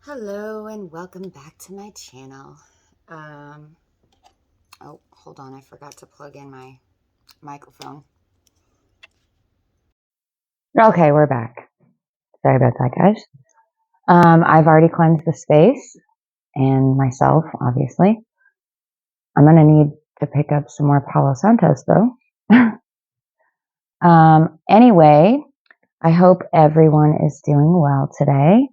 Hello and welcome back to my channel. Oh, hold on, I forgot to plug in my microphone. Okay, we're back. Sorry about that, guys. I've already cleansed the space and myself, obviously. I'm gonna need to pick up some more Palo Santos, though. Anyway, I hope everyone is doing well today.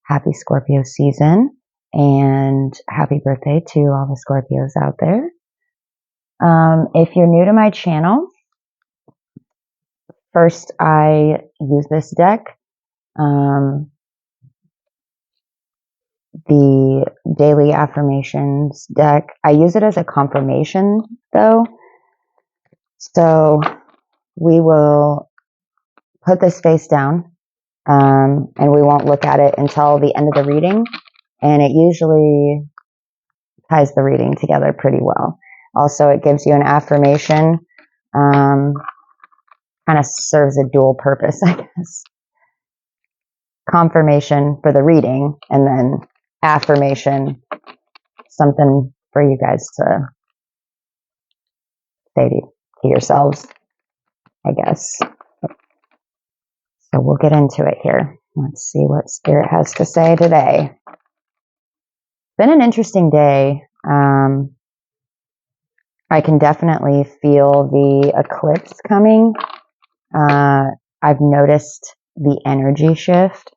Happy Scorpio season and happy birthday to all the Scorpios out there. If you're new to my channel, first I use this deck, the daily affirmations deck. I use it as a confirmation though. So we will put this face down, and we won't look at it until the end of the reading. And it usually ties the reading together pretty well. Also, it gives you an affirmation, kind of serves a dual purpose, I guess. Confirmation for the reading, and then affirmation, something for you guys to say to yourselves, I guess. So we'll get into it here. Let's see what Spirit has to say today. Been an interesting day. I can definitely feel the eclipse coming. I've noticed the energy shift.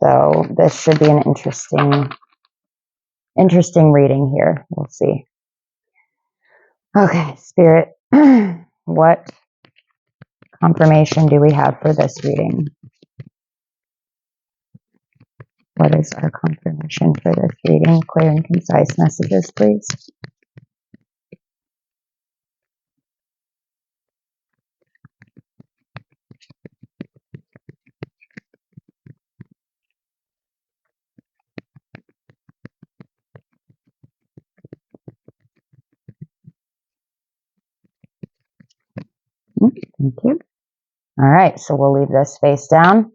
So this should be an interesting reading here. We'll see. Okay, Spirit, what confirmation do we have for this reading? What is our confirmation for this reading? Clear and concise messages, please. Thank you. All right, so we'll leave this face down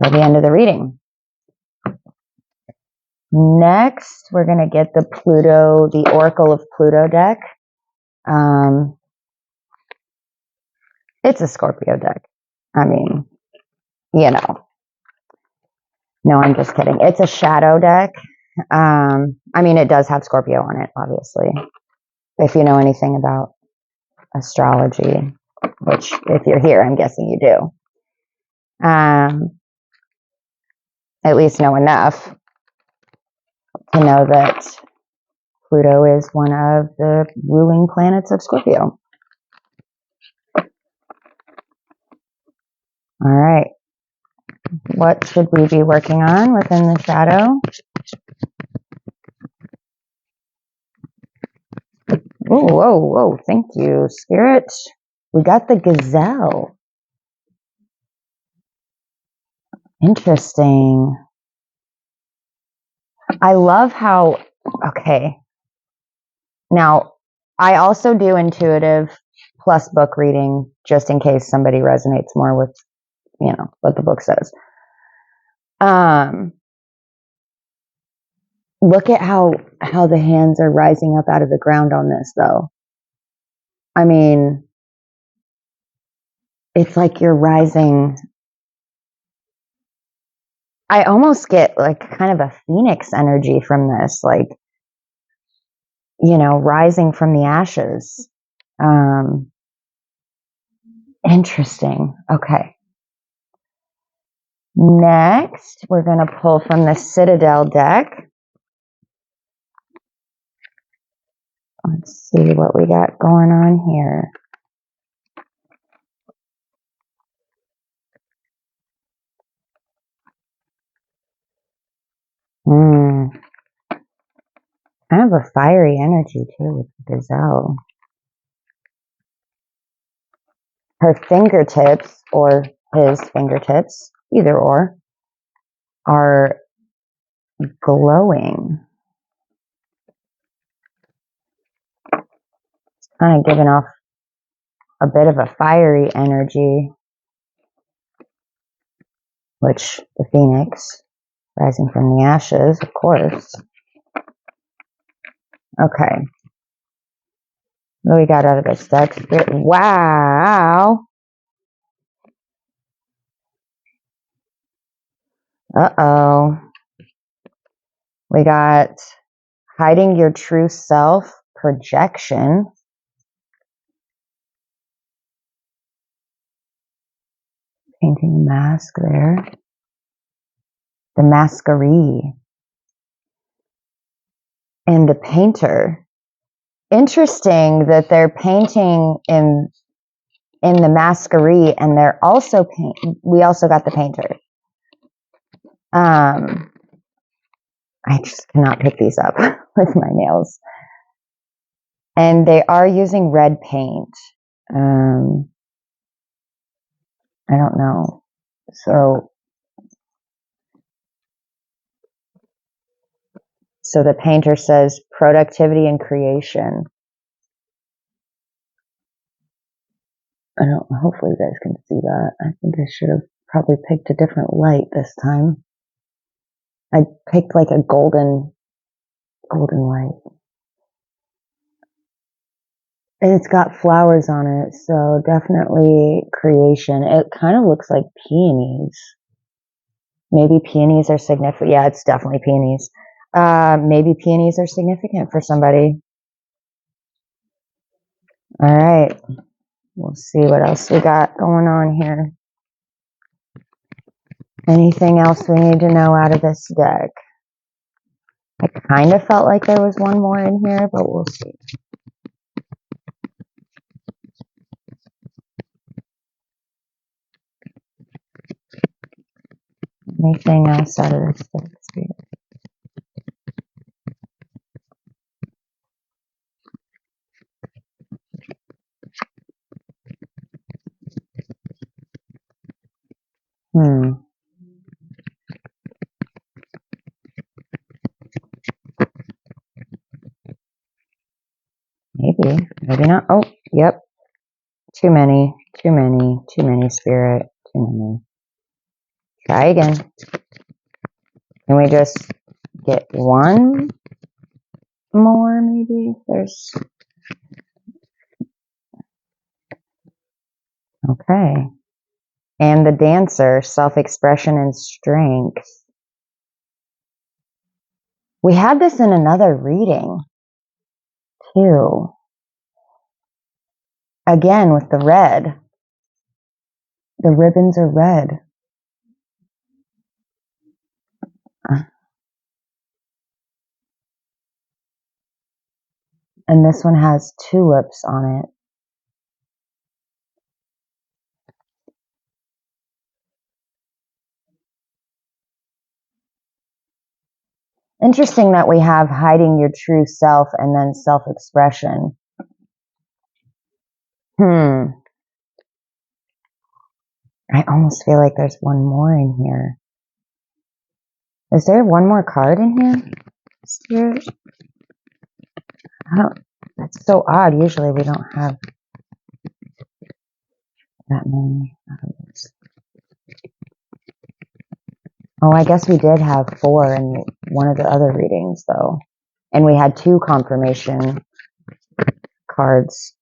till the end of the reading. Next, we're going to get the Oracle of Pluto deck. It's a Scorpio deck. I mean, you know. No, I'm just kidding. It's a shadow deck. I mean, it does have Scorpio on it, obviously. If you know anything about astrology, which if you're here, I'm guessing you do. At least know enough to know that Pluto is one of the ruling planets of Scorpio. All right. What should we be working on within the shadow? Oh, whoa, whoa. Thank you, Spirit. We got the gazelle. Interesting. I love how, okay. Now, I also do intuitive plus book reading just in case somebody resonates more with, what the book says. Look at how the hands are rising up out of the ground on this, though. I mean, it's like you're rising. I almost get like kind of a phoenix energy from this, like, rising from the ashes. Interesting. Okay. Next, we're going to pull from the Citadel deck. Let's see what we got going on here. Kind of a fiery energy too with the gazelle. Her fingertips, or his fingertips, either or, are glowing. It's kind of giving off a bit of a fiery energy. which the phoenix rising from the ashes, of course. Okay. What do we got out of this deck? Wow. Uh-oh. We got hiding your true self, projection. Painting a mask there. The masquerie. And the painter. Interesting that they're painting in the masquerie, and they're also we also got the painter. I just cannot pick these up with my nails. And they are using red paint. I don't know. So the painter says productivity and creation. Hopefully you guys can see that. I think I should have probably picked a different light this time. I picked like a golden light. And it's got flowers on it, so definitely creation. It kind of looks like peonies. Maybe peonies are significant. Yeah, it's definitely peonies. Maybe peonies are significant for somebody. All right. We'll see what else we got going on here. Anything else we need to know out of this deck? I kind of felt like there was one more in here, but we'll see. Anything else out of this deck? Maybe not. Oh, yep. Too many, spirit. Too many. Try again. Can we just get one more, maybe? Okay. And the dancer, self-expression and strength. We had this in another reading, too. Again, with the red. The ribbons are red. And this one has tulips on it. Interesting that we have hiding your true self and then self-expression. I almost feel like there's one more in here. Is there one more card in here? Spirit? That's so odd. Usually we don't have that many. Oh, I guess we did have 4 in one of the other readings, though. And we had 2 confirmation cards.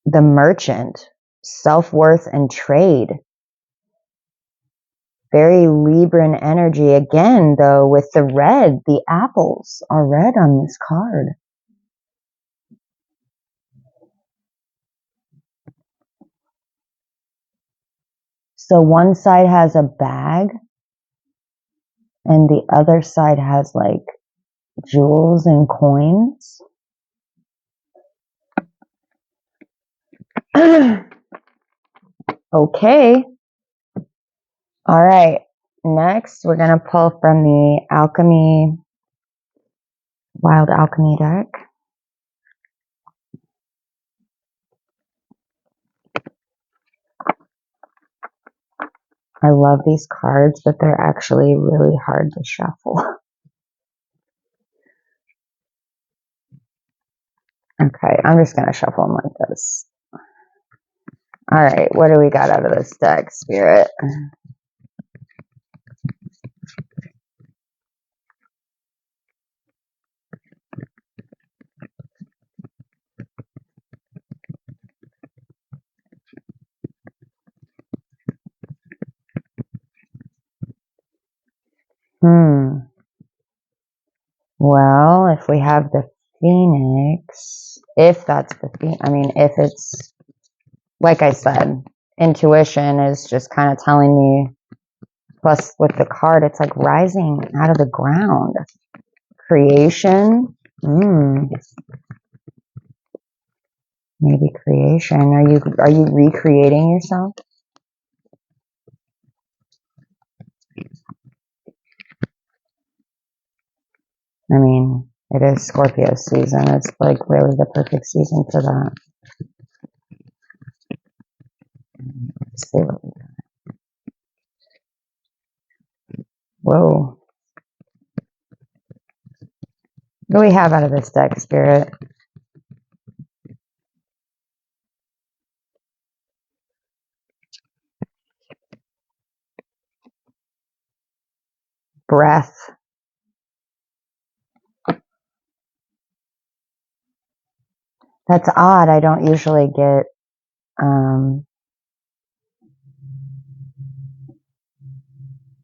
The Merchant, self-worth and trade. Very Libran energy. Again, though, with the red, the apples are red on this card. So one side has a bag, and the other side has like jewels and coins. Okay. All right. Next, we're going to pull from the Alchemy, Wild Alchemy deck. I love these cards, but they're actually really hard to shuffle. Okay, I'm just going to shuffle them like this. All right, what do we got out of this deck, Spirit? Well, if we have the Phoenix, if that's the Phoenix, I mean, if it's, like I said, intuition is just kind of telling me, plus with the card, it's like rising out of the ground. Creation. Maybe creation. Are you recreating yourself? I mean, it is Scorpio season. It's like really the perfect season for that. Let's see what we got. Whoa. What do we have out of this deck, Spirit? Breath. That's odd. I don't usually get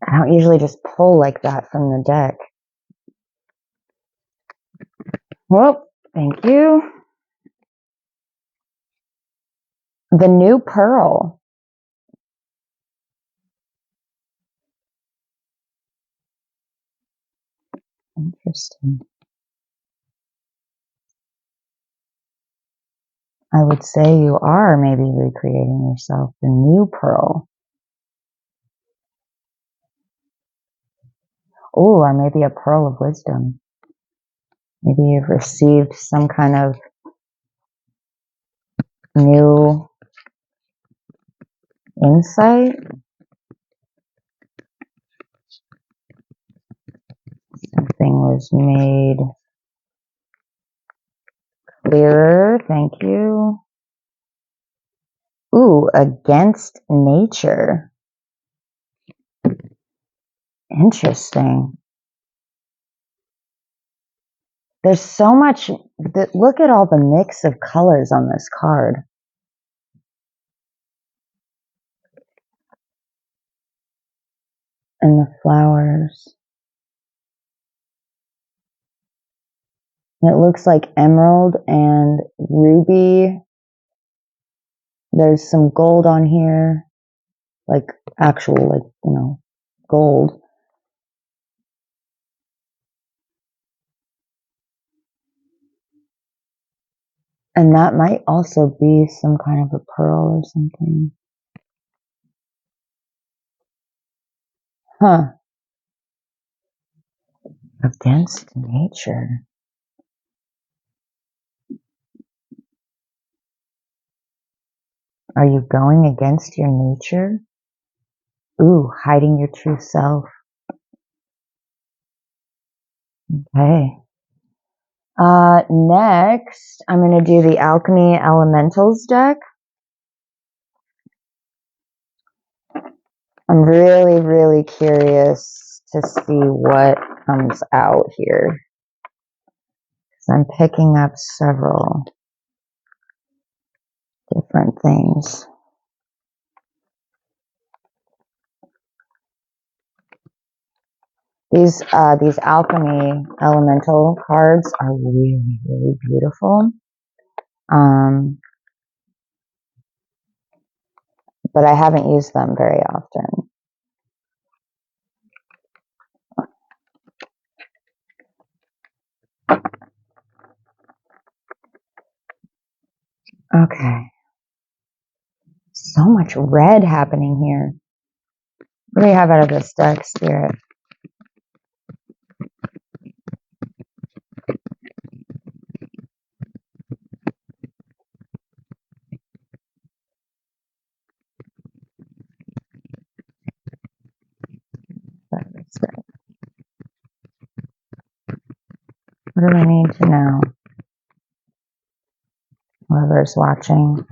I don't usually just pull like that from the deck. Well, thank you. The new pearl. Interesting. I would say you are maybe recreating yourself. The new pearl. Oh, or maybe a pearl of wisdom. Maybe you've received some kind of new insight. Something was made clearer. Thank you. Ooh, against nature. Interesting. There's so much. Look at all the mix of colors on this card. And the flowers. It looks like emerald and ruby. There's some gold on here. Like actual, like, you know, gold. And that might also be some kind of a pearl or something. Huh. Against nature. Are you going against your nature? Ooh, hiding your true self. Okay. Next, I'm going to do the Alchemy Elementals deck. I'm really, really curious to see what comes out here. I'm picking up several different things. These Alchemy Elemental cards are really, really beautiful. But I haven't used them very often. Okay. So much red happening here. What do we have out of this deck, Spirit? What do I need to know? Whoever's watching,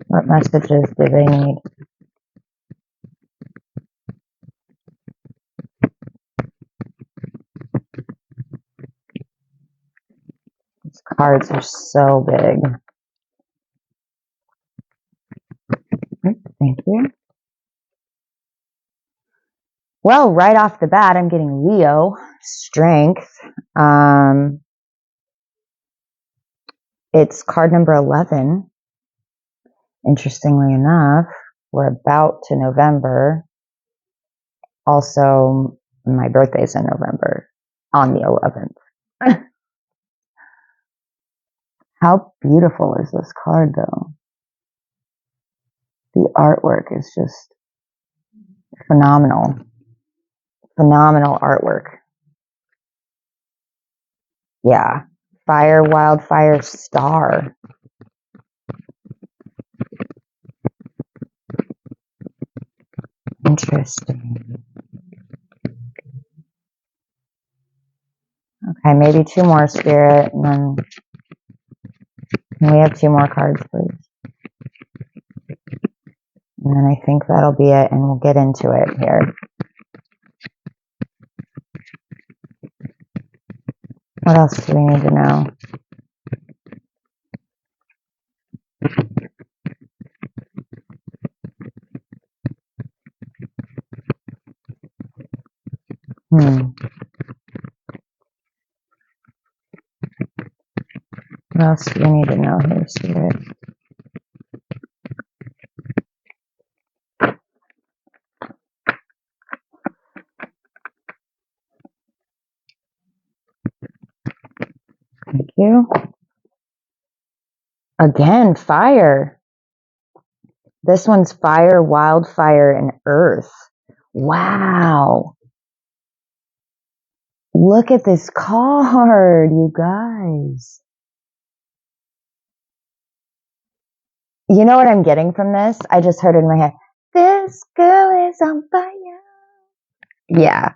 what messages do they need? These cards are so big. Thank you. Well, right off the bat, I'm getting Leo, strength. It's card number 11. Interestingly enough, we're about to November. Also, my birthday's in November on the 11th. How beautiful is this card, though? The artwork is just phenomenal. Phenomenal artwork. Yeah. Fire, wildfire, star. Interesting. Okay, maybe 2 more, Spirit, and then can we have 2 more cards, please? And then I think that'll be it, and we'll get into it here. What else do we need to know? What else do we need to know here, Spirit? Thank you. Again, fire. This one's fire, wildfire, and earth. Wow. Look at this card, you guys. You know what I'm getting from this? I just heard it in my head. This girl is on fire. Yeah.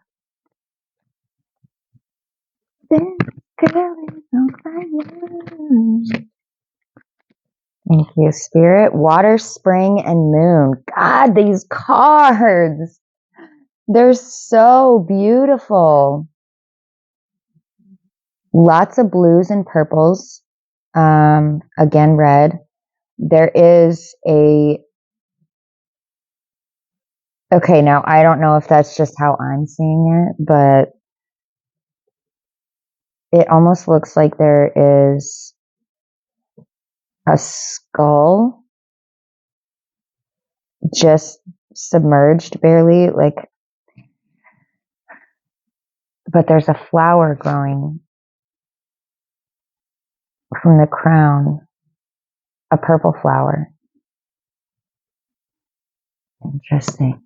This girl is on fire. Thank you, Spirit. Water, spring, and moon. God, these cards. They're so beautiful. Lots of blues and purples. Again, red. There is a... Okay, now I don't know if that's just how I'm seeing it, but it almost looks like there is a skull just submerged barely, like, but there's a flower growing from the crown, a purple flower. Interesting.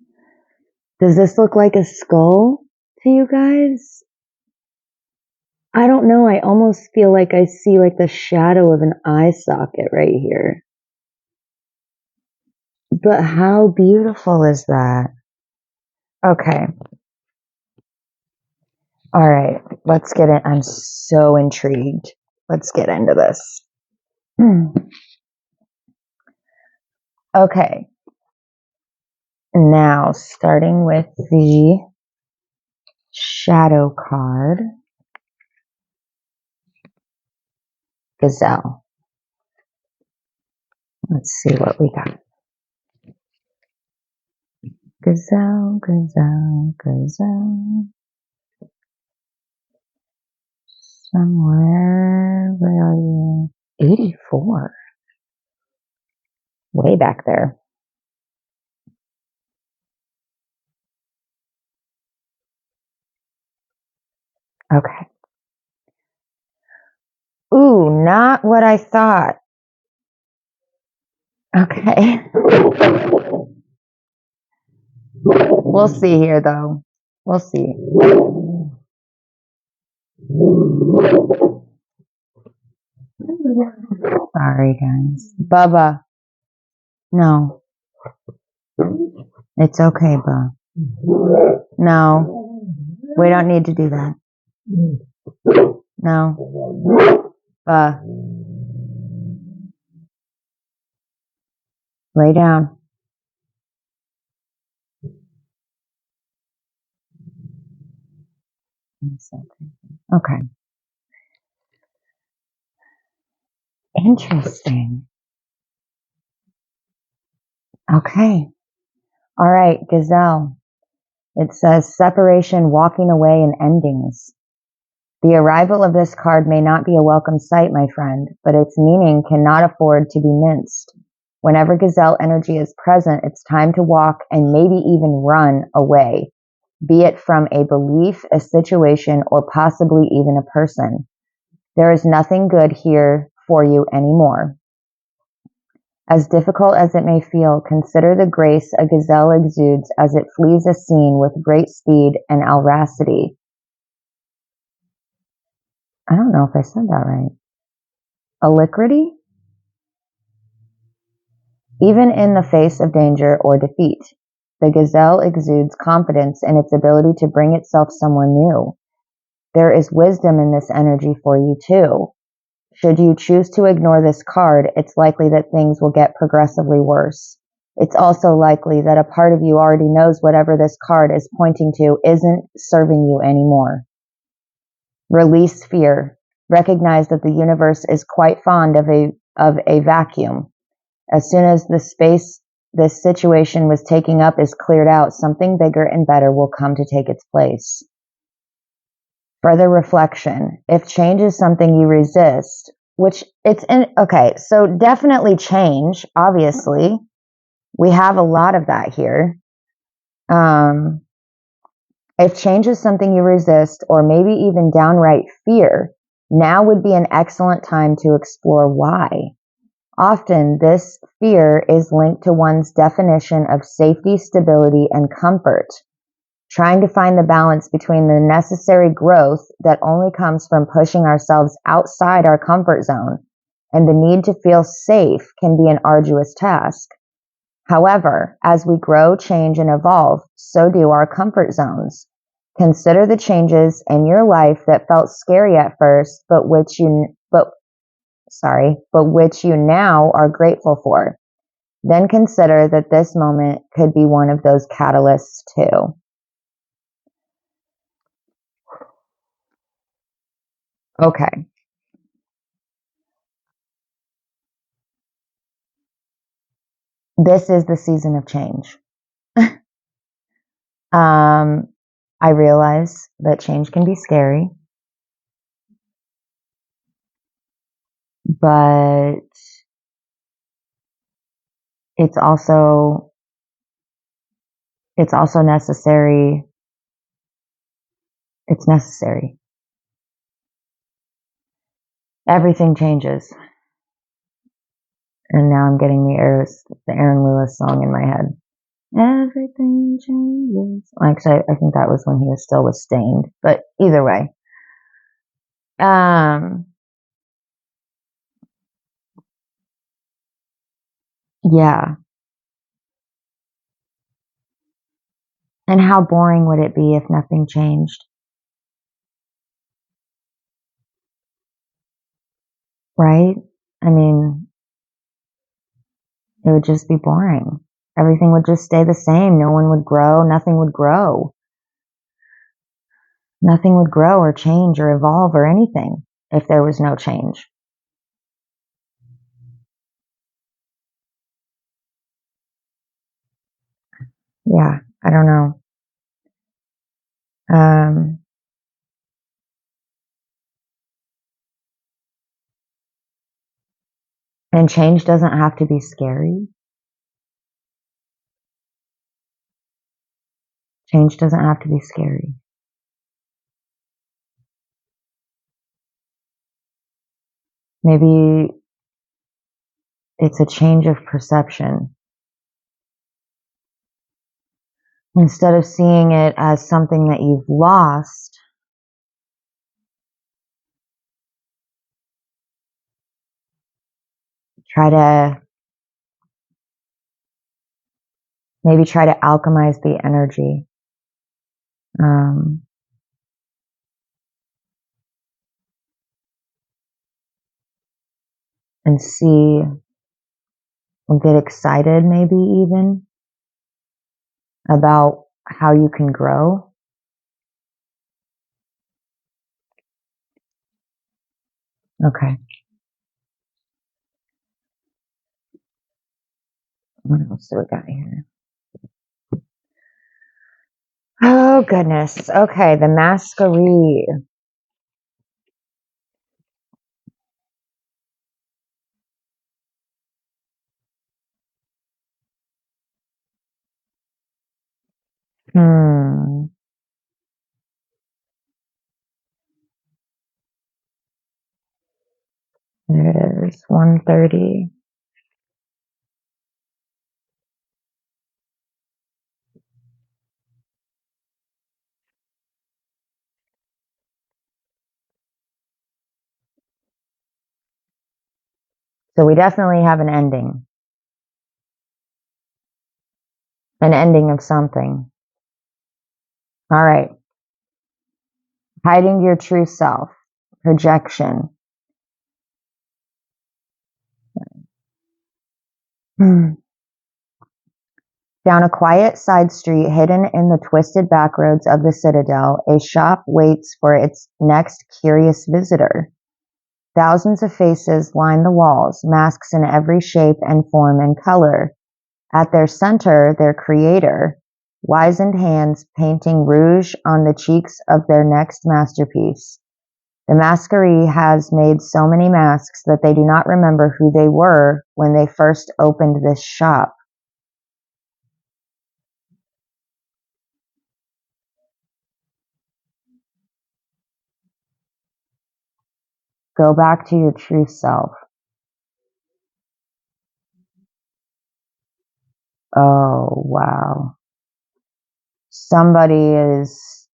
Does this look like a skull to you guys? I don't know. I almost feel like I see like the shadow of an eye socket right here. But how beautiful is that? Okay. All right. Let's get in. I'm so intrigued. Let's get into this. Okay. Now, starting with the shadow card. Gazelle. Let's see what we got. Gazelle, gazelle, gazelle. Somewhere, where are you? 84. Way back there. Okay. Ooh, not what I thought. Okay. We'll see here, though. We'll see. Sorry, guys. Bubba. No. It's okay, Bubba. No. We don't need to do that. No. Lay down. Okay. Interesting. Okay. All right, Gazelle. It says separation, walking away, and endings. The arrival of this card may not be a welcome sight, my friend, but its meaning cannot afford to be minced. Whenever Gazelle energy is present, it's time to walk and maybe even run away, be it from a belief, a situation, or possibly even a person. There is nothing good here for you anymore. As difficult as it may feel, consider the grace a gazelle exudes as it flees a scene with great speed and alacrity. I don't know if I said that right. Alacrity? Even in the face of danger or defeat, the gazelle exudes confidence in its ability to bring itself somewhere new. There is wisdom in this energy for you too. Should you choose to ignore this card, it's likely that things will get progressively worse. It's also likely that a part of you already knows whatever this card is pointing to isn't serving you anymore. Release fear. Recognize that the universe is quite fond of a vacuum. As soon as the space this situation was taking up is cleared out, something bigger and better will come to take its place. Further reflection. If change is something you resist, which it's in, okay, so definitely change, obviously. We have a lot of that here. If change is something you resist, or maybe even downright fear, now would be an excellent time to explore why. Often, this fear is linked to one's definition of safety, stability, and comfort. Trying to find the balance between the necessary growth that only comes from pushing ourselves outside our comfort zone and the need to feel safe can be an arduous task. However, as we grow, change, and evolve, so do our comfort zones. Consider the changes in your life that felt scary at first, but which you now are grateful for. Then consider that this moment could be one of those catalysts too. Okay. This is the season of change. I realize that change can be scary, but it's also necessary. It's necessary. Everything changes. And now I'm getting the Aaron Lewis song in my head. Everything changes. Actually, I think that was when he was still with Stained. But either way. Yeah. And how boring would it be if nothing changed? Right? I mean, it would just be boring. Everything would just stay the same. No one would grow. Nothing would grow. Nothing would grow or change or evolve or anything if there was no change. Yeah, I don't know. And change doesn't have to be scary. Change doesn't have to be scary. Maybe it's a change of perception. Instead of seeing it as something that you've lost, try to alchemize the energy. And see get excited maybe even about how you can grow. Okay. What else do we got here? Oh, goodness. Okay, the masquerade. There it is, 1:30. So we definitely have an ending of something. All right. Hiding your true self, projection. Down a quiet side street hidden in the twisted backroads of the Citadel, a shop waits for its next curious visitor. Thousands of faces line the walls, masks in every shape and form and color. At their center, their creator, wizened hands painting rouge on the cheeks of their next masterpiece. The masquerade has made so many masks that they do not remember who they were when they first opened this shop. Go back to your true self. Oh, wow. Somebody is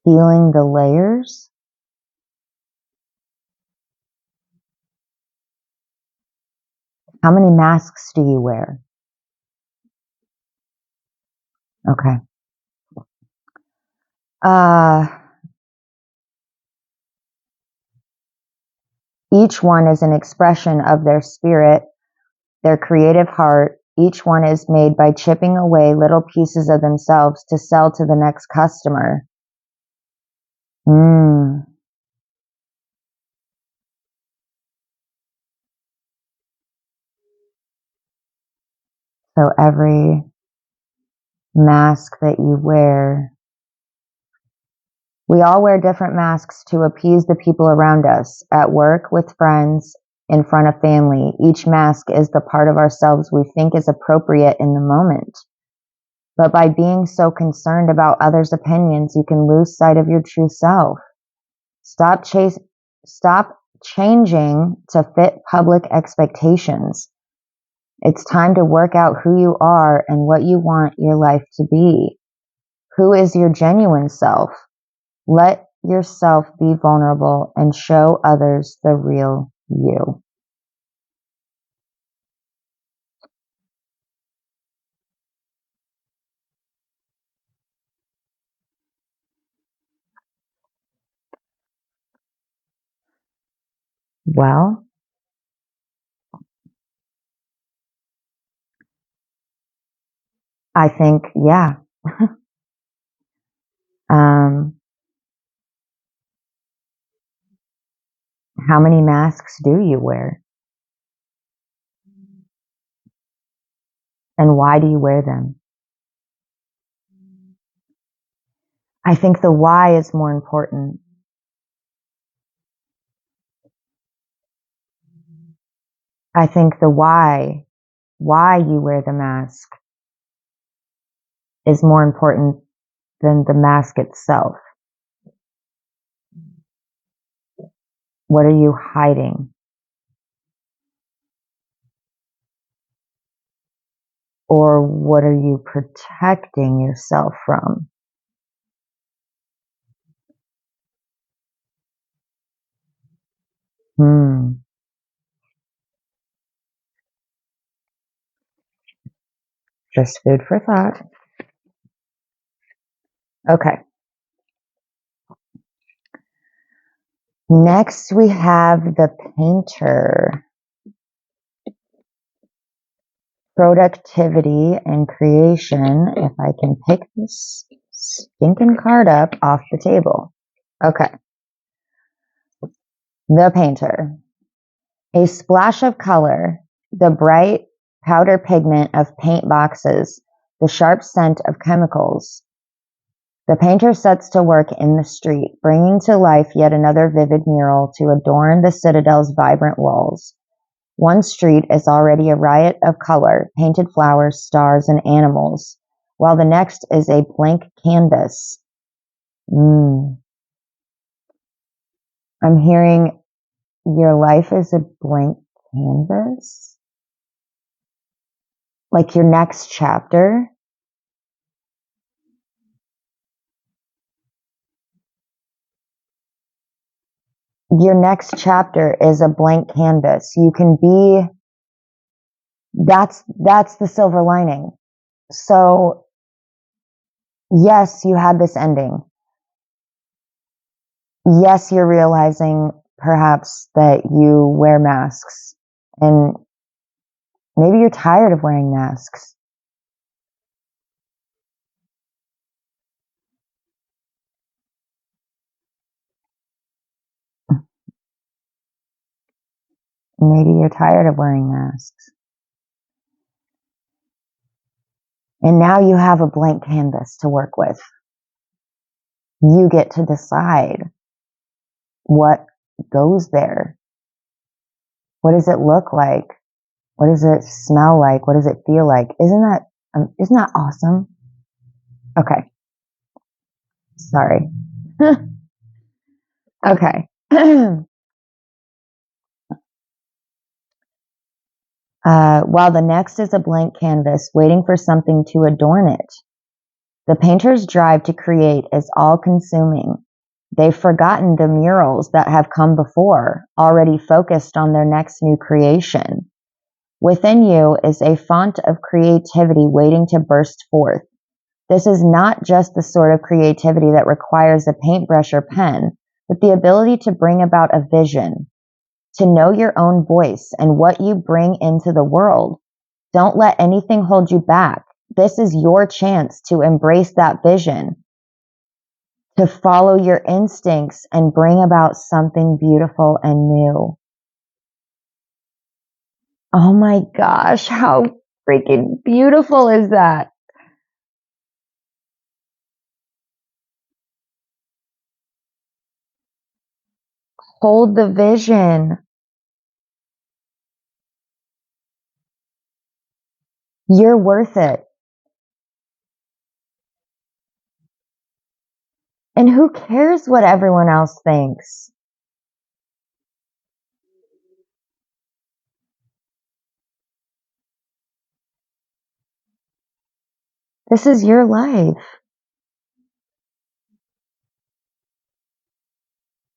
peeling the layers. How many masks do you wear? Okay. Each one is an expression of their spirit, their creative heart. Each one is made by chipping away little pieces of themselves to sell to the next customer. So every mask that you wear, we all wear different masks to appease the people around us, at work, with friends, in front of family. Each mask is the part of ourselves we think is appropriate in the moment. But by being so concerned about others' opinions, you can lose sight of your true self. Stop changing to fit public expectations. It's time to work out who you are and what you want your life to be. Who is your genuine self? Let yourself be vulnerable and show others the real you. Well, I think, yeah. How many masks do you wear? And why do you wear them? I think the why is more important. I think the why you wear the mask, is more important than the mask itself. What are you hiding? Or what are you protecting yourself from? Just food for thought. Okay. Next, we have the painter. productivity and creation. If I can pick this stinking card up off the table. Okay. The painter. A splash of color, the bright powder pigment of paint boxes, the sharp scent of chemicals. The painter sets to work in the street, bringing to life yet another vivid mural to adorn the citadel's vibrant walls. One street is already a riot of color, painted flowers, stars, and animals, while the next is a blank canvas. I'm hearing your life is a blank canvas? Like your next chapter? Your next chapter is a blank canvas. You can be, that's the silver lining. So yes, you had this ending. Yes, you're realizing perhaps that you wear masks, and maybe you're tired of wearing masks. Maybe you're tired of wearing masks. And now you have a blank canvas to work with. You get to decide what goes there. What does it look like? What does it smell like? What does it feel like? Isn't that awesome? Okay. Sorry. Okay. While the next is a blank canvas waiting for something to adorn it. The painter's drive to create is all-consuming. They've forgotten the murals that have come before, already focused on their next new creation. Within you is a font of creativity waiting to burst forth. This is not just the sort of creativity that requires a paintbrush or pen, but the ability to bring about a vision, to know your own voice and what you bring into the world. Don't let anything hold you back. This is your chance to embrace that vision, to follow your instincts and bring about something beautiful and new. Oh my gosh, how freaking beautiful is that? Hold the vision. You're worth it. And who cares what everyone else thinks? This is your life.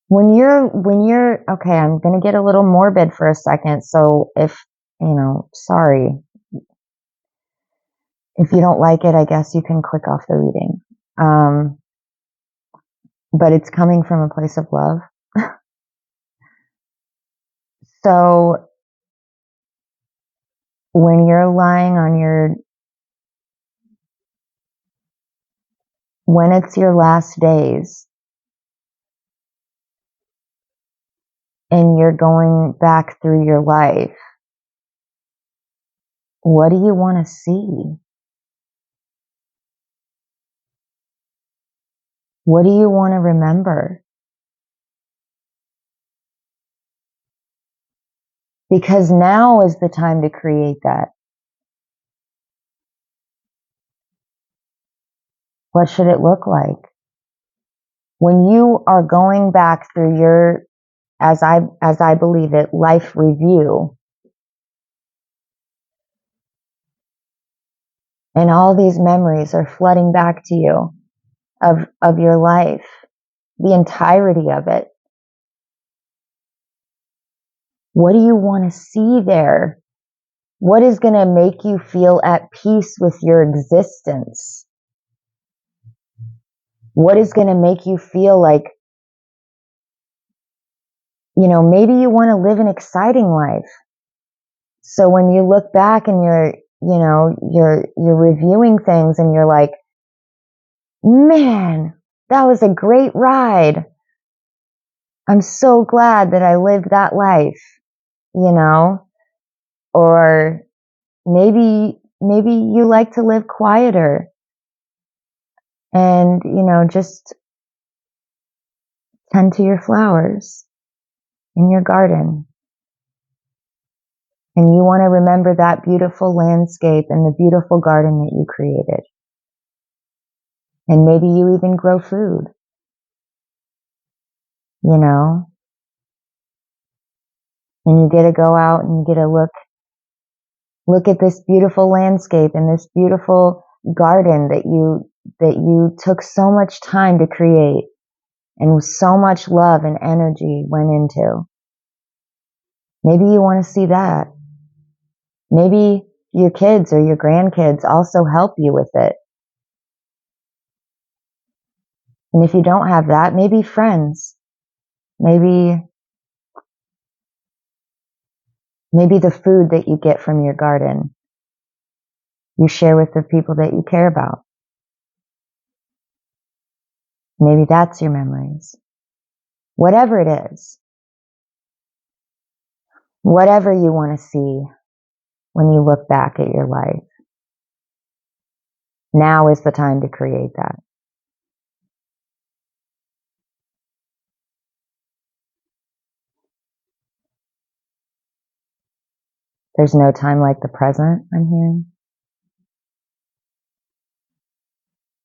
When you're okay, I'm going to get a little morbid for a second. So if, sorry. If you don't like it, I guess you can click off the reading. But it's coming from a place of love. So when you're lying on when it's your last days and you're going back through your life, what do you want to see? What do you want to remember? Because now is the time to create that. What should it look like? When you are going back through your, as I believe it, life review, and all these memories are flooding back to you of your life, the entirety of it. What do you want to see there? What is going to make you feel at peace with your existence? What is going to make you feel like, maybe you want to live an exciting life. So when you look back and you're reviewing things and you're like, man, that was a great ride. I'm so glad that I lived that life, or maybe you like to live quieter and, just tend to your flowers in your garden. And you want to remember that beautiful landscape and the beautiful garden that you created. And maybe you even grow food, and you get to go out and you get to look at this beautiful landscape and this beautiful garden that you took so much time to create and so much love and energy went into. Maybe you want to see that. Maybe your kids or your grandkids also help you with it. And if you don't have that, maybe friends. Maybe the food that you get from your garden, you share with the people that you care about. Maybe that's your memories. Whatever it is. Whatever you want to see when you look back at your life. Now is the time to create that. There's no time like the present, I'm hearing.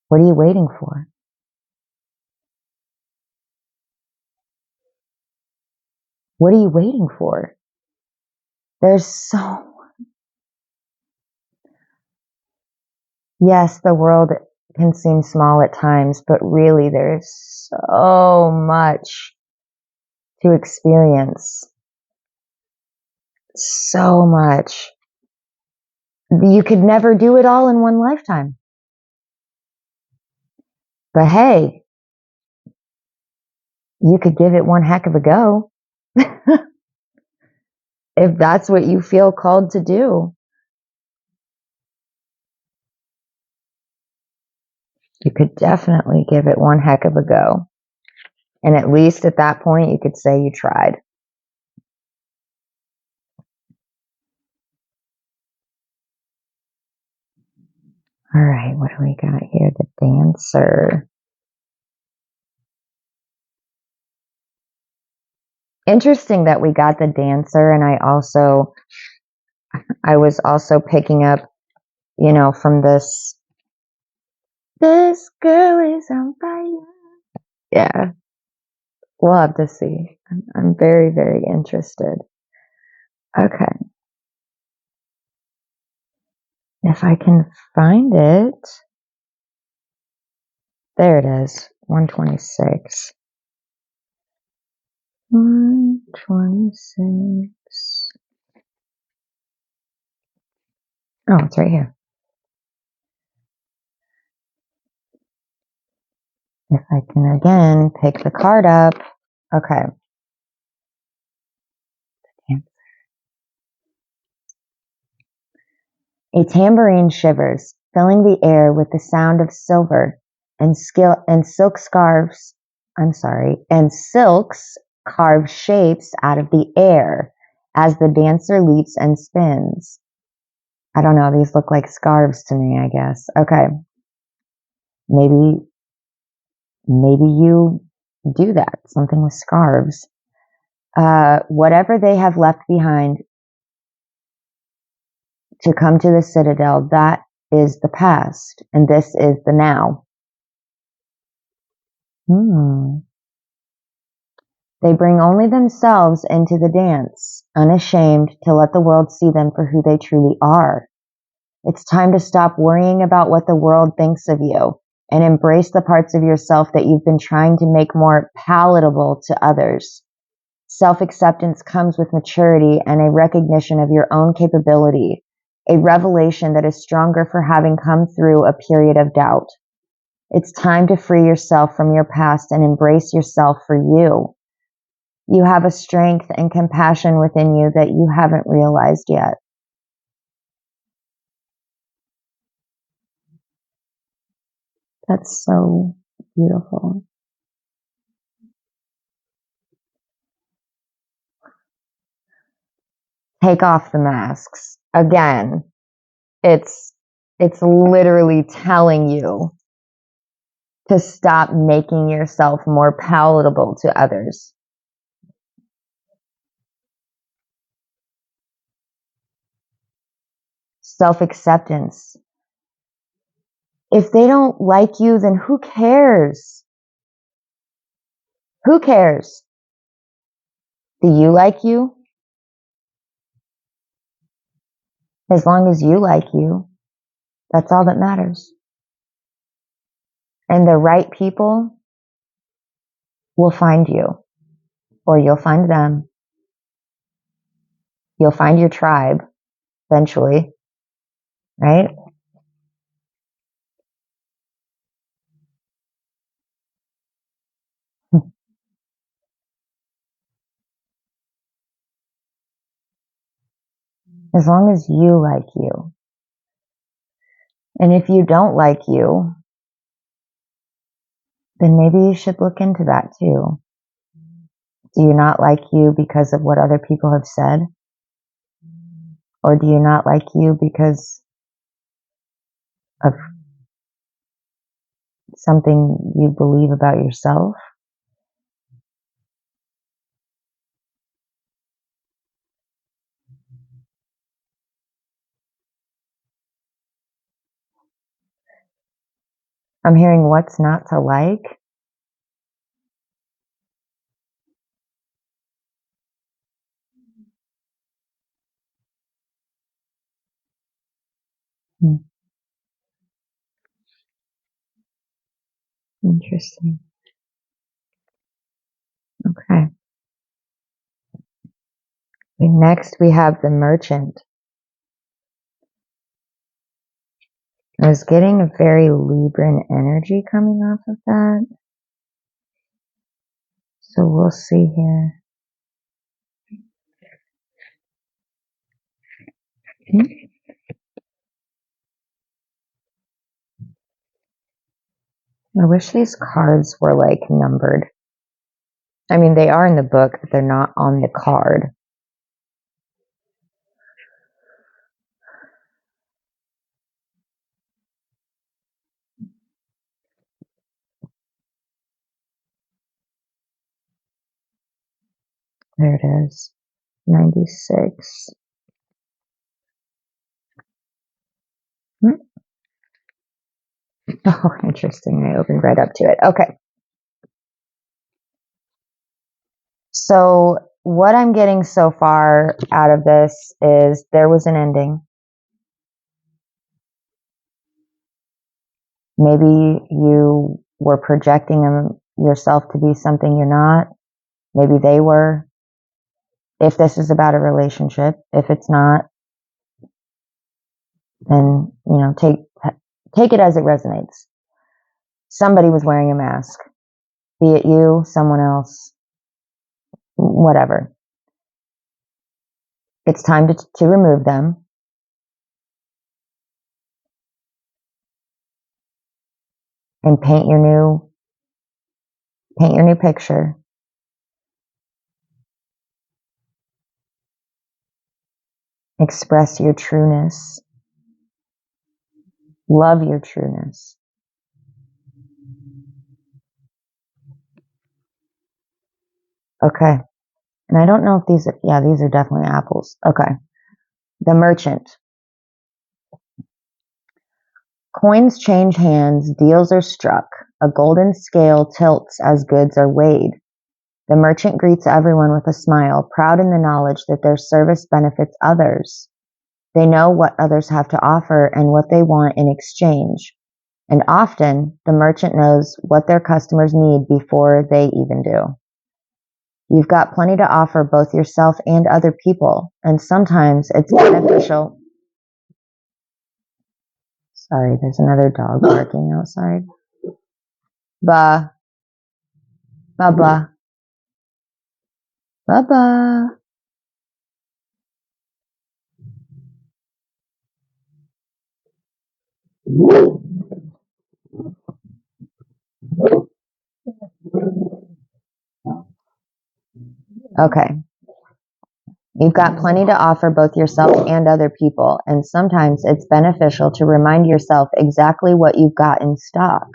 What are you waiting for? What are you waiting for? Yes, the world can seem small at times, but really there's so much to experience. So much. You could never do it all in one lifetime. But hey, you could give it one heck of a go. If that's what you feel called to do. You could definitely give it one heck of a go. And at least at that point, you could say you tried. All right, what do we got here? The Dancer. Interesting that we got the Dancer, and I was also picking up, from this girl is on fire. Yeah, we'll have to see. I'm very, very interested. Okay. If I can find it. There it is. 126. 126. Oh, it's right here. If I can again pick the card up. Okay. A tambourine shivers, filling the air with the sound of silver and silks carve shapes out of the air as the dancer leaps and spins. I don't know, these look like scarves to me, I guess. Okay. Maybe you do that, something with scarves. Whatever they have left behind to come to the citadel, that is the past, and this is the now. They bring only themselves into the dance, unashamed to let the world see them for who they truly are. It's time to stop worrying about what the world thinks of you and embrace the parts of yourself that you've been trying to make more palatable to others. Self-acceptance comes with maturity and a recognition of your own capability, a revelation that is stronger for having come through a period of doubt. It's time to free yourself from your past and embrace yourself for you. You have a strength and compassion within you that you haven't realized yet. That's so beautiful. Take off the masks. Again, it's literally telling you to stop making yourself more palatable to others. Self-acceptance. If they don't like you, then who cares? Who cares? Do you like you? As long as you like you, that's all that matters. And the right people will find you, or you'll find them. You'll find your tribe eventually, right? As long as you like you. And if you don't like you, then maybe you should look into that too. Do you not like you because of what other people have said? Or do you not like you because of something you believe about yourself? I'm hearing what's not to like. Interesting. Okay. And next we have the merchant. I was getting a very Libran energy coming off of that. So we'll see here. I wish these cards were like numbered. I mean, they are in the book, but they're not on the card. There it is. 96. Oh, interesting. I opened right up to it. Okay. So what I'm getting so far out of this is there was an ending. Maybe you were projecting yourself to be something you're not. Maybe they were. If this is about a relationship, if it's not, then, take it as it resonates. Somebody was wearing a mask. Be it you, someone else, whatever. It's time to remove them. And paint your new picture. Express your trueness. Love your trueness. Okay. And I don't know if these are definitely apples. Okay. The merchant. Coins change hands, deals are struck. A golden scale tilts as goods are weighed. The merchant greets everyone with a smile, proud in the knowledge that their service benefits others. They know what others have to offer and what they want in exchange. And often, the merchant knows what their customers need before they even do. You've got plenty to offer both yourself and other people, and sometimes it's beneficial. Sorry, there's another dog barking outside. Ba, ba, ba, ba, ba. Okay. You've got plenty to offer both yourself and other people, and sometimes it's beneficial to remind yourself exactly what you've got in stock.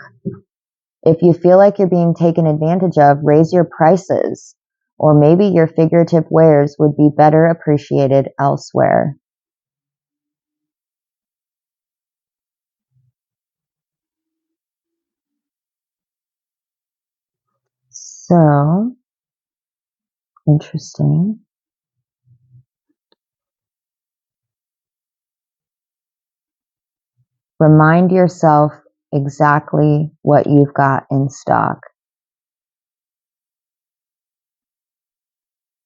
If you feel like you're being taken advantage of, raise your prices, or maybe your figurative wares would be better appreciated elsewhere. So, interesting. Remind yourself exactly what you've got in stock.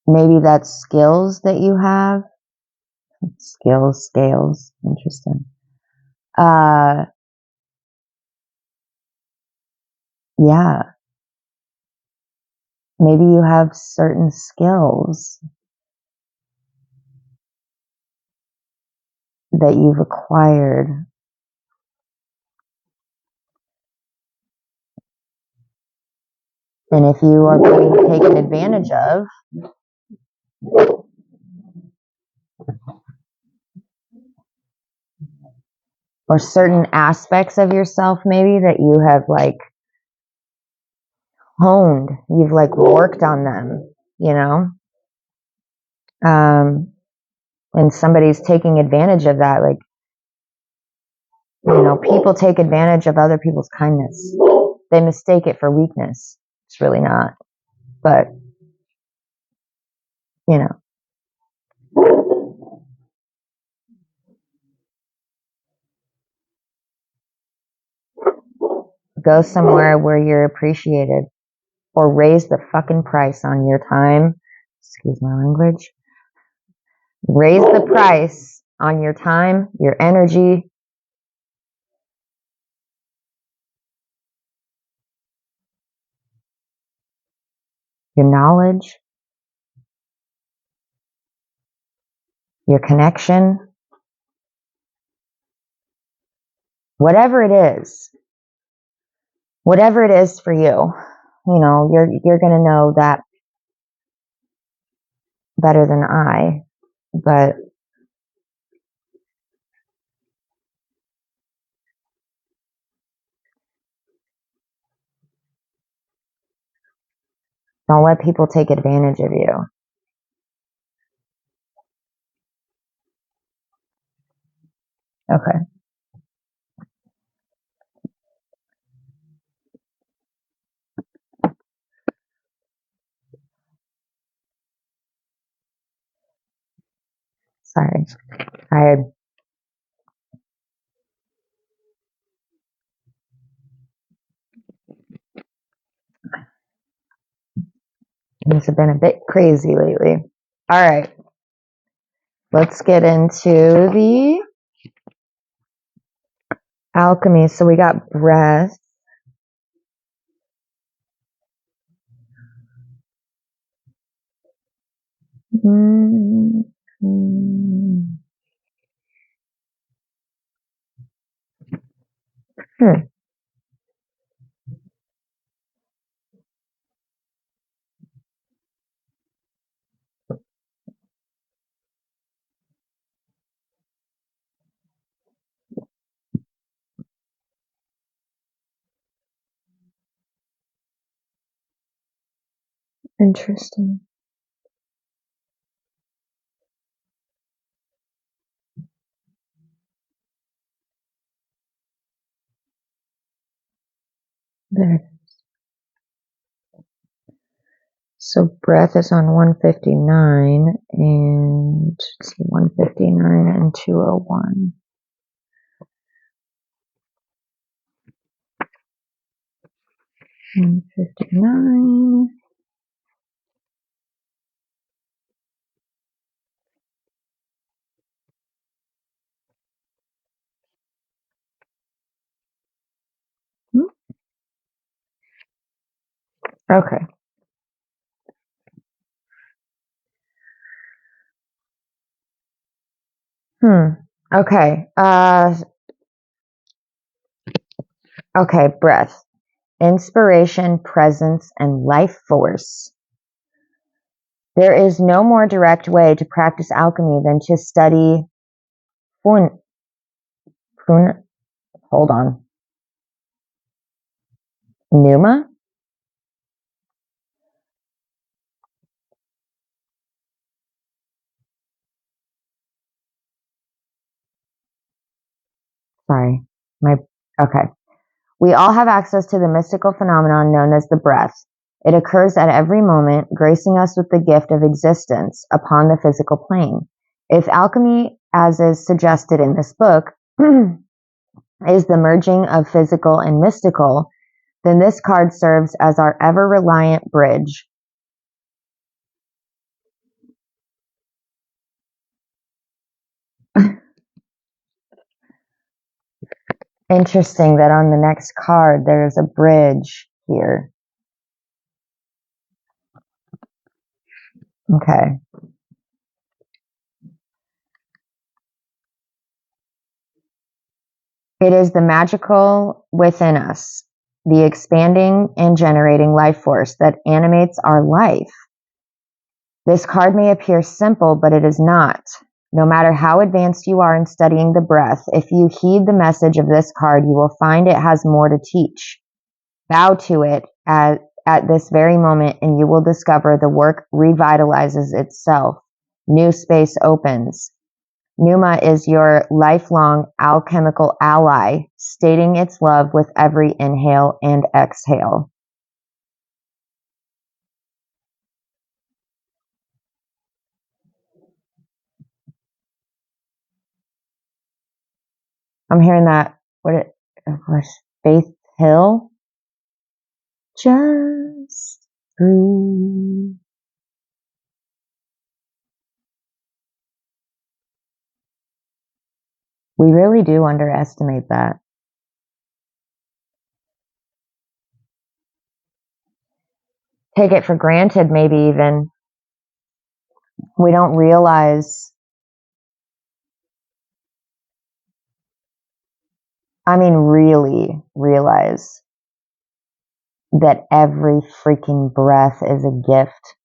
Maybe that's skills that you have. Skills, scales. Interesting. Yeah. Maybe you have certain skills that you've acquired. And if you are being taken advantage of, or certain aspects of yourself maybe that you have like honed, you've like worked on them, you know? And somebody's taking advantage of that, like, you know, people take advantage of other people's kindness. They mistake it for weakness. It's really not. But, you know, go somewhere where you're appreciated, or raise the fucking price on your time. Excuse my language. Raise the price on your time, your energy, your knowledge, your connection, whatever it is for you. You know, you're going to know that better than I, but don't let people take advantage of you. Okay. Sorry. Things have been a bit crazy lately. All right. Let's get into the alchemy. So we got breath. Hmm. Interesting. There. So breath is on 159 and 159 and 201. And 59. Okay. Okay. Okay, breath. Inspiration, presence, and life force. There is no more direct way to practice alchemy than to study hold on. Pneuma? Sorry. Okay. We all have access to the mystical phenomenon known as the breath. It occurs at every moment, gracing us with the gift of existence upon the physical plane. If alchemy, as is suggested in this book, is the merging of physical and mystical, then this card serves as our ever-reliant bridge. Interesting that on the next card there's a bridge here. Okay. It is the magical within us, the expanding and generating life force that animates our life. This card may appear simple, but it is not. No matter how advanced you are in studying the breath, if you heed the message of this card, you will find it has more to teach. Bow to it at this very moment, and you will discover the work revitalizes itself. New space opens. Pneuma is your lifelong alchemical ally, stating its love with every inhale and exhale. I'm hearing that, Faith Hill? Just breathe. We really do underestimate that. Take it for granted, maybe even. We don't realize, really realize that every freaking breath is a gift.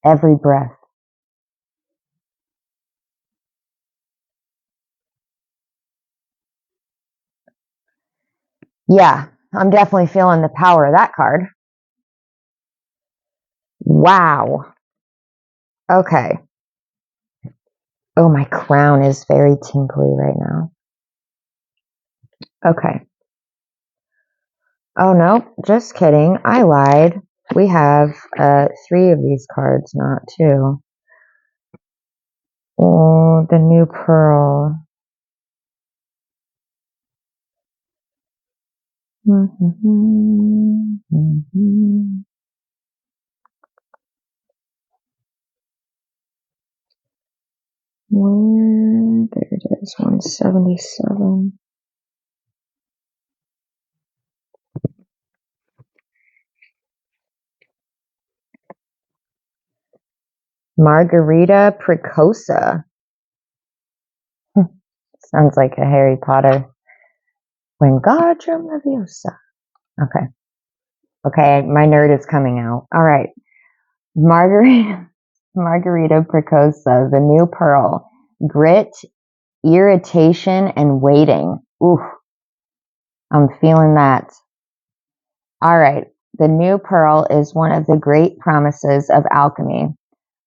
Every breath. Yeah, I'm definitely feeling the power of that card. Wow. Okay. Oh, my crown is very tinkly right now. Okay. Oh, no, just kidding. I lied. We have 3 of these cards, not 2. Oh, the new pearl. Where? There it is, 177. Margarita Precosa. Sounds like a Harry Potter. Wingardium Leviosa. Okay. Okay, my nerd is coming out. All right. Margarita Precosa, the new pearl. Grit, irritation, and waiting. Ooh, I'm feeling that. All right. The new pearl is one of the great promises of alchemy.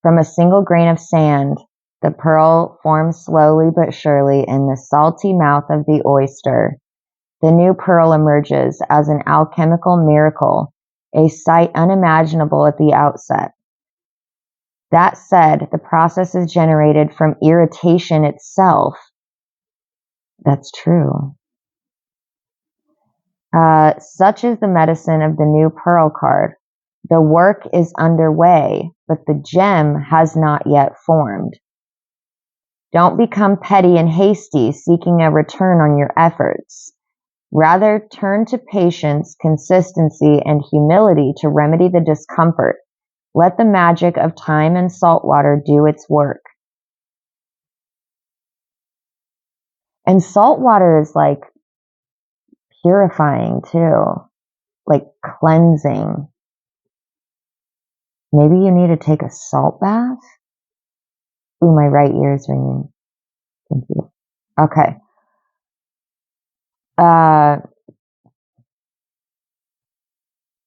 From a single grain of sand, the pearl forms slowly but surely in the salty mouth of the oyster. The new pearl emerges as an alchemical miracle, a sight unimaginable at the outset. That said, the process is generated from irritation itself. That's true. Such is the medicine of the new pearl card. The work is underway, but the gem has not yet formed. Don't become petty and hasty, seeking a return on your efforts. Rather, turn to patience, consistency, and humility to remedy the discomfort. Let the magic of time and salt water do its work. And salt water is like purifying too. like cleansing. Maybe you need to take a salt bath. Ooh, my right ear is ringing. Thank you. Okay.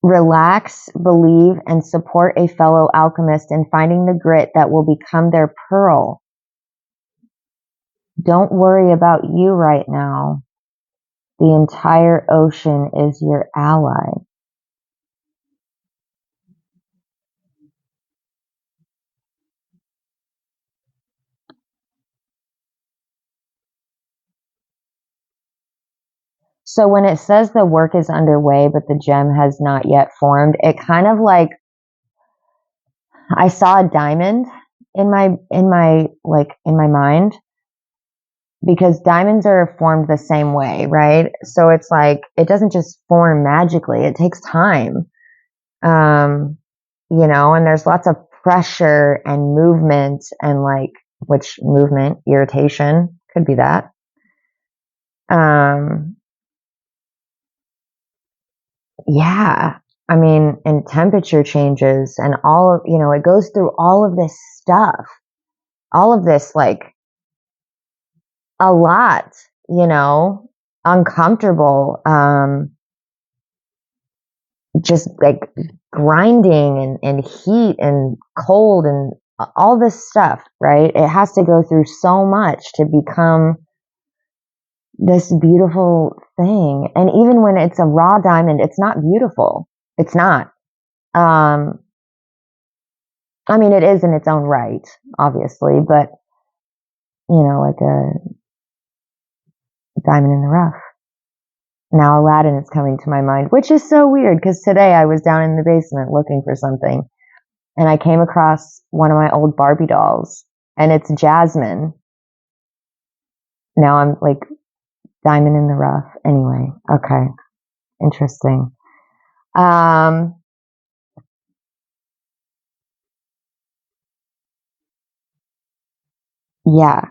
Relax, believe, and support a fellow alchemist in finding the grit that will become their pearl. Don't worry about you right now. The entire ocean is your ally. So when it says the work is underway, but the gem has not yet formed, it kind of like, I saw a diamond in my mind, because diamonds are formed the same way, right? So it's like, it doesn't just form magically. It takes time. And there's lots of pressure and movement and irritation could be that. Yeah. I mean, and temperature changes and it goes through all of this stuff, all of this, a lot, uncomfortable, just like grinding and heat and cold and all this stuff, right? It has to go through so much to become this beautiful thing. And even when it's a raw diamond, it's not beautiful. It's not. I mean, it is in its own right, obviously, but like a diamond in the rough. Now Aladdin is coming to my mind, which is so weird because today I was down in the basement looking for something and I came across one of my old Barbie dolls and it's Jasmine. Now I'm like diamond in the rough. Anyway, okay. Interesting. Yeah.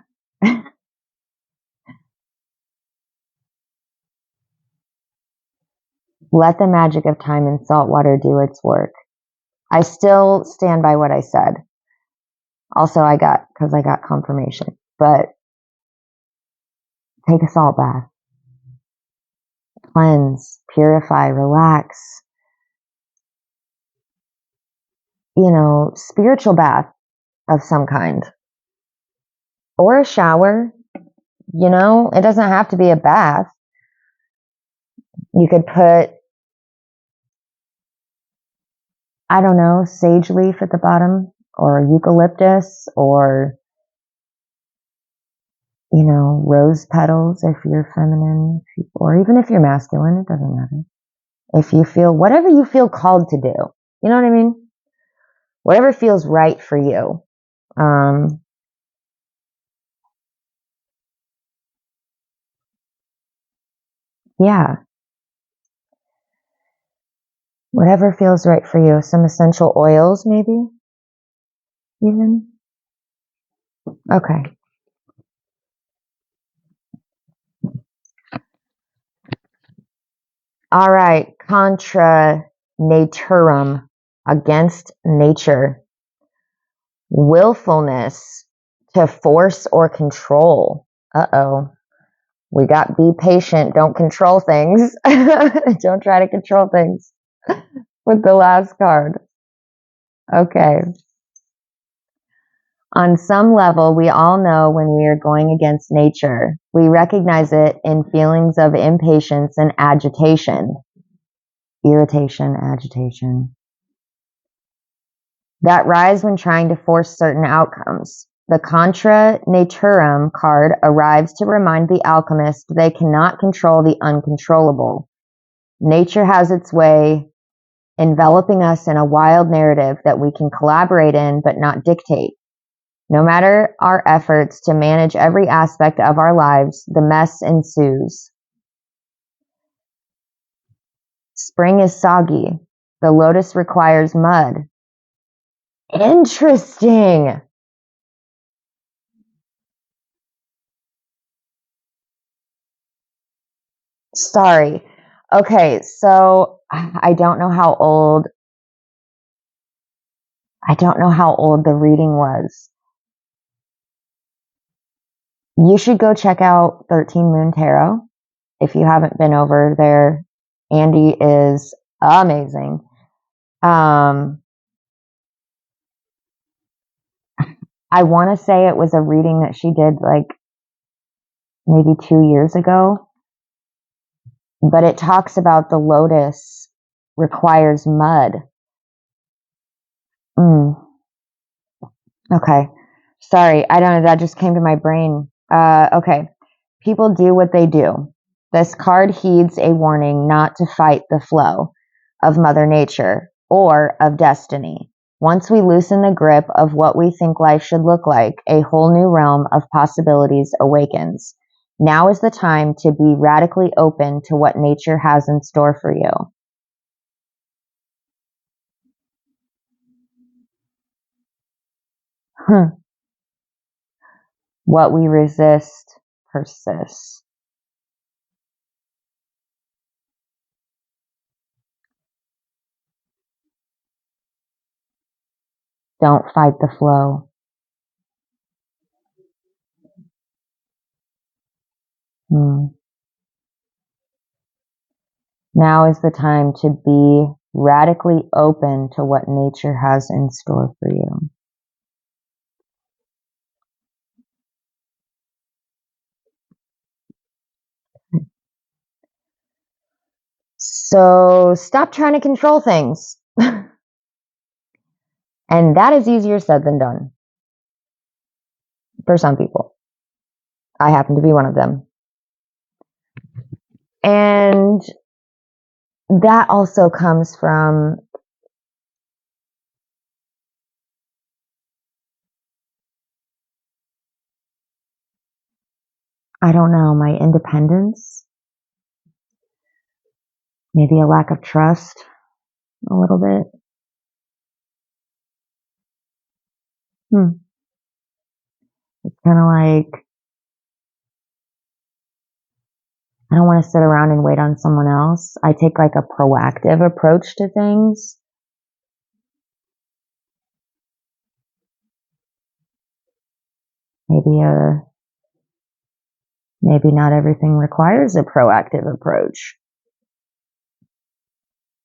Let the magic of time and salt water do its work. I still stand by what I said. Also, because I got confirmation, but take a salt bath, cleanse, purify, relax, spiritual bath of some kind or a shower. It doesn't have to be a bath. You could put, I don't know, sage leaf at the bottom or eucalyptus or, rose petals if you're feminine, or even if you're masculine, it doesn't matter. If you feel, whatever you feel called to do, you know what I mean? Whatever feels right for you. Yeah. Whatever feels right for you. Some essential oils, maybe, even. Okay. All right. Contra naturam, against nature. Willfulness, to force or control. Uh-oh. We got be patient, don't control things. Don't try to control things with the last card. Okay. On some level, we all know when we are going against nature. We recognize it in feelings of impatience and agitation. Irritation, agitation. That rise when trying to force certain outcomes. The Contra Naturam card arrives to remind the alchemist they cannot control the uncontrollable. Nature has its way, enveloping us in a wild narrative that we can collaborate in but not dictate. No matter our efforts to manage every aspect of our lives, the mess ensues. Spring is soggy. The lotus requires mud. Interesting. Sorry. Okay, so I don't know how old the reading was. You should go check out 13 Moon Tarot if you haven't been over there. Andy is amazing. I want to say it was a reading that she did like maybe 2 years ago, but it talks about the lotus requires mud. Okay. Sorry, I don't know. That just came to my brain. Okay. People do what they do. This card heeds a warning not to fight the flow of Mother Nature or of destiny. Once we loosen the grip of what we think life should look like, a whole new realm of possibilities awakens. Now is the time to be radically open to what nature has in store for you. What we resist persists. Don't fight the flow. Now is the time to be radically open to what nature has in store for you. So stop trying to control things. And that is easier said than done for some people. I happen to be one of them. And that also comes from I don't know, my independence, maybe a lack of trust a little bit. It's kind of like I don't want to sit around and wait on someone else. I take like a proactive approach to things. Maybe not everything requires a proactive approach.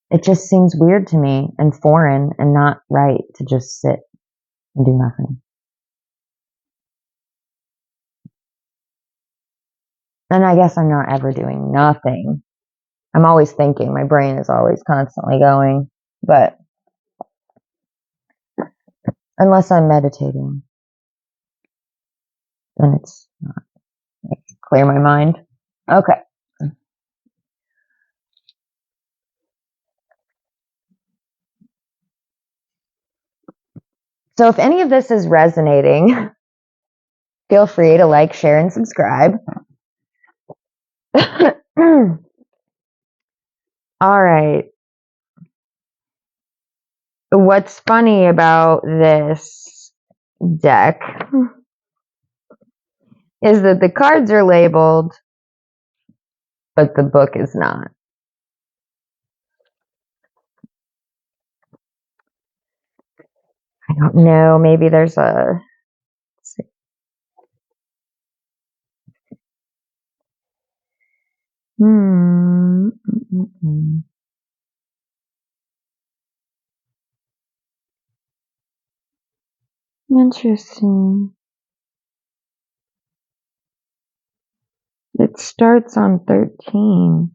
It just seems weird to me and foreign and not right to just sit and do nothing. And I guess I'm not ever doing nothing. I'm always thinking. My brain is always constantly going. But unless I'm meditating, then it's not. I clear my mind. Okay. So if any of this is resonating, feel free to like, share, and subscribe. All right. What's funny about this deck is that the cards are labeled, but the book is not. I don't know. Maybe there's a. Interesting. It starts on 13.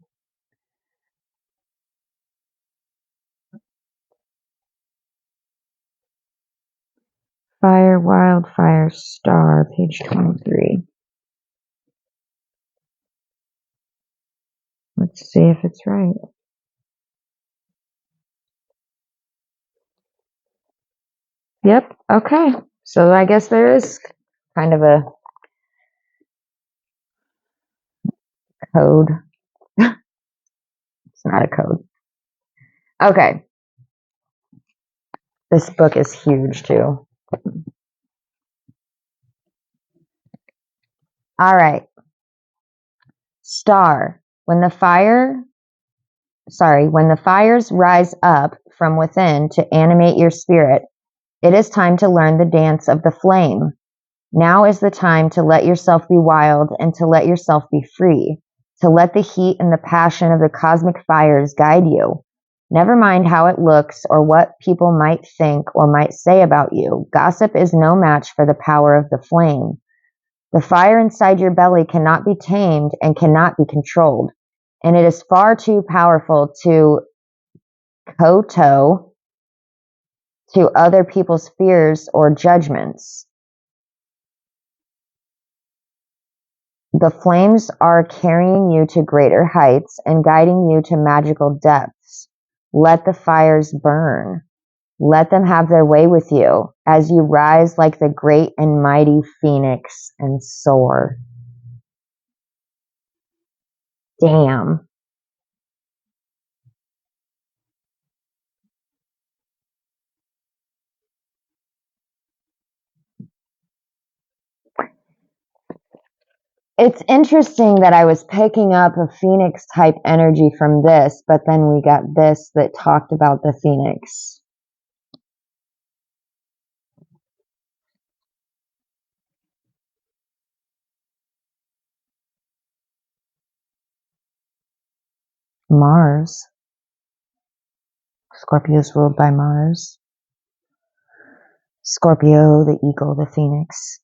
Fire, Wildfire, Star, page 23. Let's see if it's right. Yep, okay. So I guess there is kind of a code. It's not a code. Okay. This book is huge too. All right. Star. When the fire when the fires rise up from within to animate your spirit, it is time to learn the dance of the flame. Now is the time to let yourself be wild and to let yourself be free, to let the heat and the passion of the cosmic fires guide you. Never mind how it looks or what people might think or might say about you. Gossip is no match for the power of the flame. The fire inside your belly cannot be tamed and cannot be controlled, and it is far too powerful to kowtow to other people's fears or judgments. The flames are carrying you to greater heights and guiding you to magical depths. Let the fires burn. Let them have their way with you as you rise like the great and mighty phoenix and soar. Damn. It's interesting that I was picking up a phoenix type energy from this, but then we got this that talked about the phoenix. Mars. Scorpio is ruled by Mars. Scorpio, the eagle, the phoenix.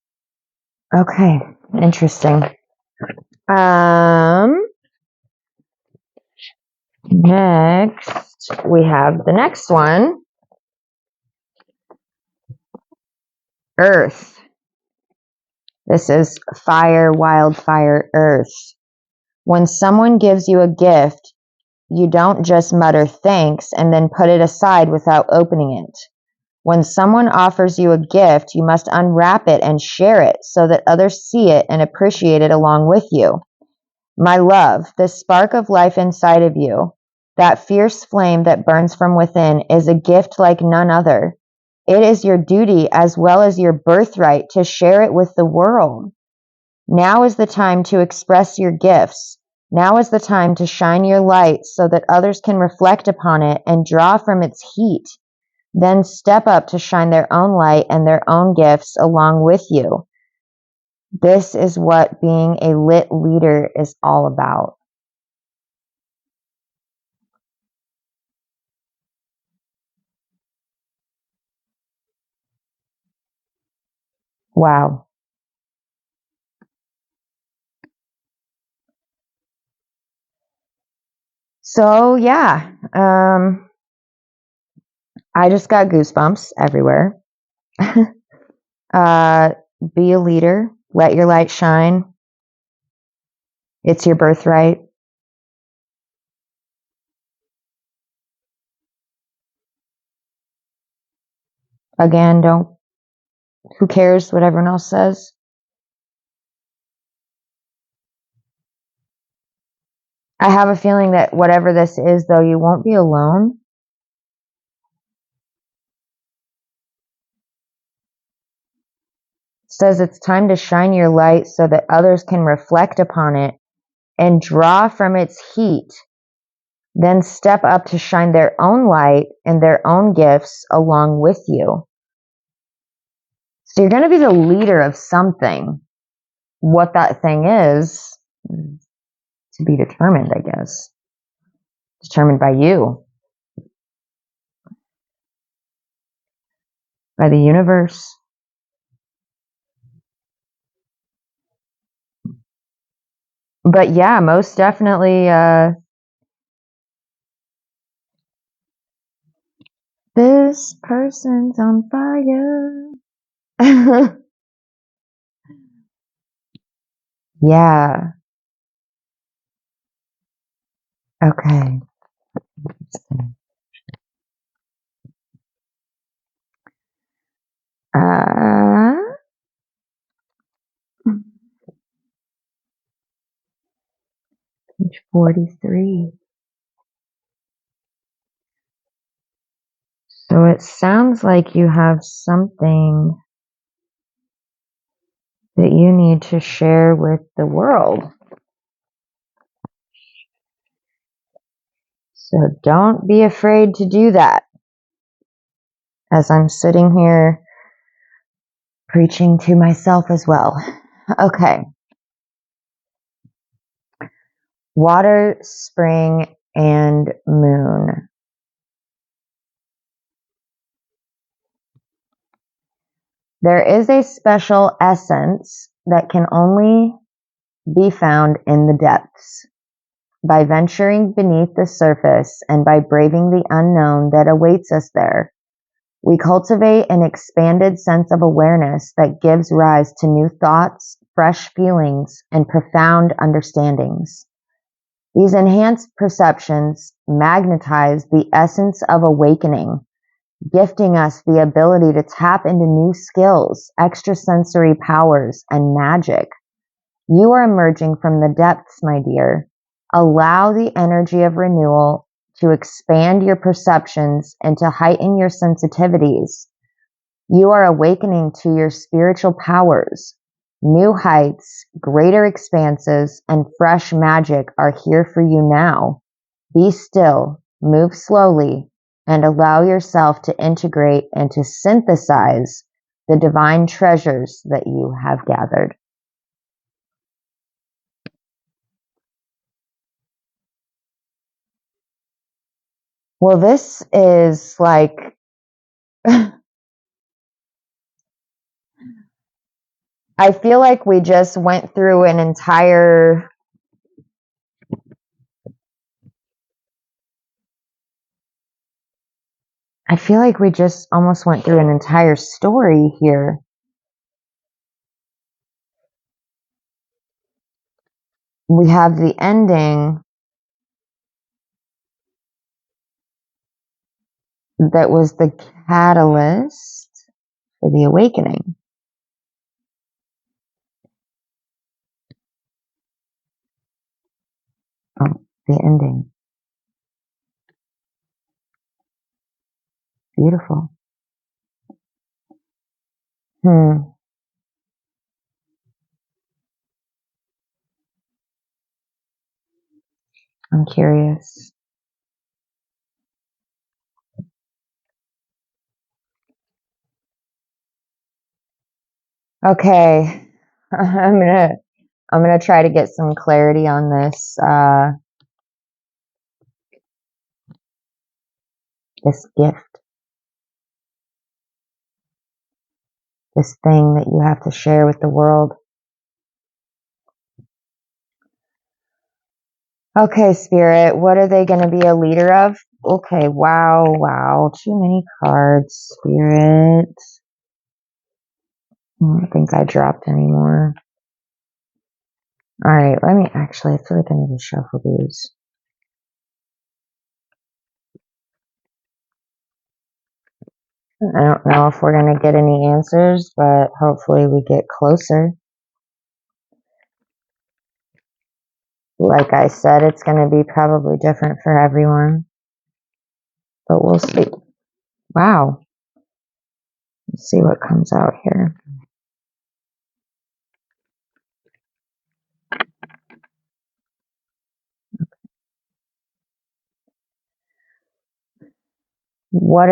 Okay, interesting. Next, we have the next one. Earth. This is fire, wildfire, earth. When someone gives you a gift, you don't just mutter thanks and then put it aside without opening it. When someone offers you a gift, you must unwrap it and share it so that others see it and appreciate it along with you. My love, the spark of life inside of you, that fierce flame that burns from within, is a gift like none other. It is your duty as well as your birthright to share it with the world. Now is the time to express your gifts. Now is the time to shine your light so that others can reflect upon it and draw from its heat. Then step up to shine their own light and their own gifts along with you. This is what being a lit leader is all about. Wow. So yeah, I just got goosebumps everywhere. Be a leader. Let your light shine. It's your birthright. Again, who cares what everyone else says? I have a feeling that whatever this is, though, you won't be alone. It says it's time to shine your light so that others can reflect upon it and draw from its heat. Then step up to shine their own light and their own gifts along with you. So you're going to be the leader of something. What that thing is to be determined, I guess. Determined by you. By the universe. But yeah, most definitely, this person's on fire. Yeah. Okay. Page 43. So it sounds like you have something that you need to share with the world. So don't be afraid to do that. As I'm sitting here preaching to myself as well. Okay. Water, spring, and moon. There is a special essence that can only be found in the depths. By venturing beneath the surface and by braving the unknown that awaits us there, we cultivate an expanded sense of awareness that gives rise to new thoughts, fresh feelings, and profound understandings. These enhanced perceptions magnetize the essence of awakening, gifting us the ability to tap into new skills, extrasensory powers, and magic. You are emerging from the depths, my dear. Allow the energy of renewal to expand your perceptions and to heighten your sensitivities. You are awakening to your spiritual powers. New heights, greater expanses, and fresh magic are here for you now. Be still, move slowly, and allow yourself to integrate and to synthesize the divine treasures that you have gathered. Well, this is like, I feel like we just went through an entire, I feel like we just almost went through an entire story here. We have the ending that was the catalyst for the awakening. Oh, the ending. Beautiful. I'm curious. Okay. I'm gonna try to get some clarity on this this gift, this thing that you have to share with the world. Okay, Spirit, what are they going to be a leader of? Okay, wow, too many cards, Spirit. I don't think I dropped any more. All right, I feel like I need to shuffle these. I don't know if we're going to get any answers, but hopefully we get closer. Like I said, it's going to be probably different for everyone, but we'll see. Wow. Let's see what comes out here. What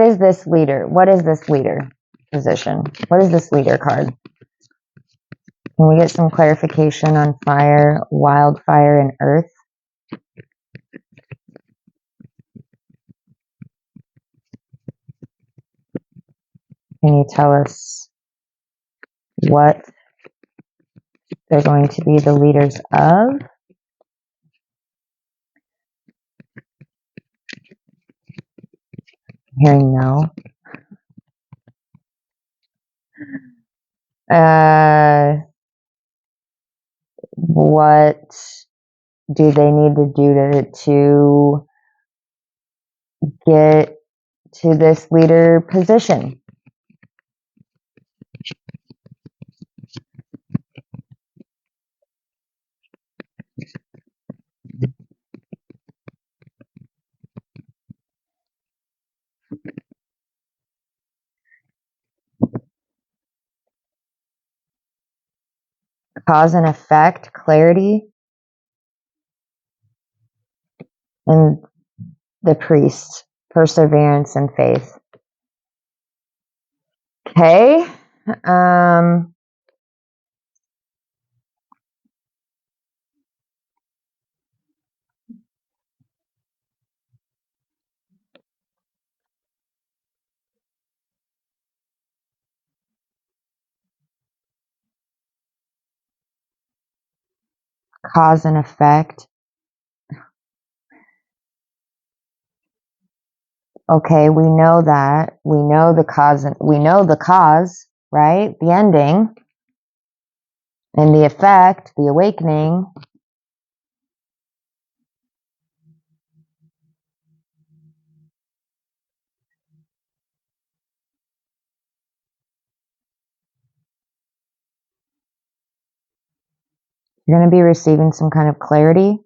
is this leader? What is this leader position? What is this leader card? Can we get some clarification on fire, wildfire, and earth? Can you tell us what they're going to be the leaders of? I'm hearing no. What do they need to do to get to this leader position? Cause and effect, clarity. And the priest, perseverance and faith. Okay. Cause and effect. Okay, we know that. We know the cause, right? The ending. And the effect, the awakening. You're going to be receiving some kind of clarity.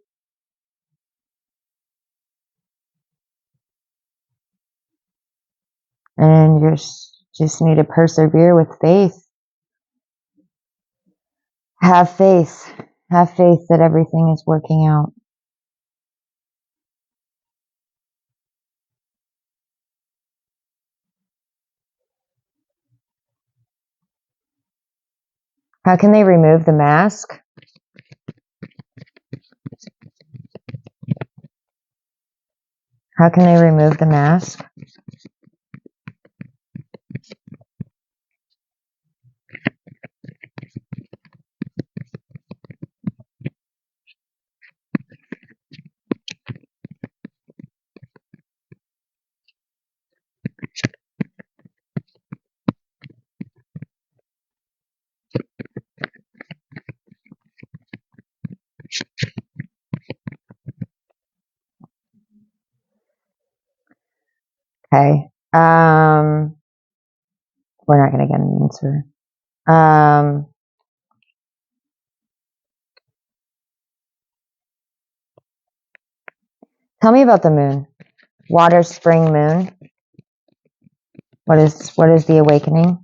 And you just need to persevere with faith. Have faith. Have faith that everything is working out. How can they remove the mask? How can they remove the mask? Okay. We're not going to get an answer. Tell me about the moon. Water, spring, moon. What is the awakening?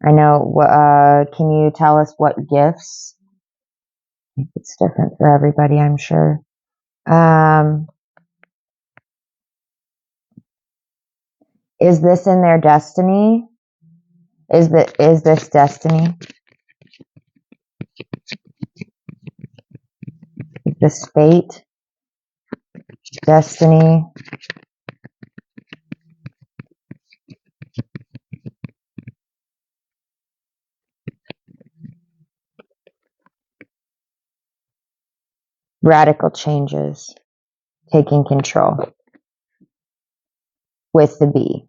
I know. Can you tell us what gifts? It's different for everybody, I'm sure. Is this in their destiny? Is this destiny? Is this fate? Destiny? Radical changes. Taking control. With the B.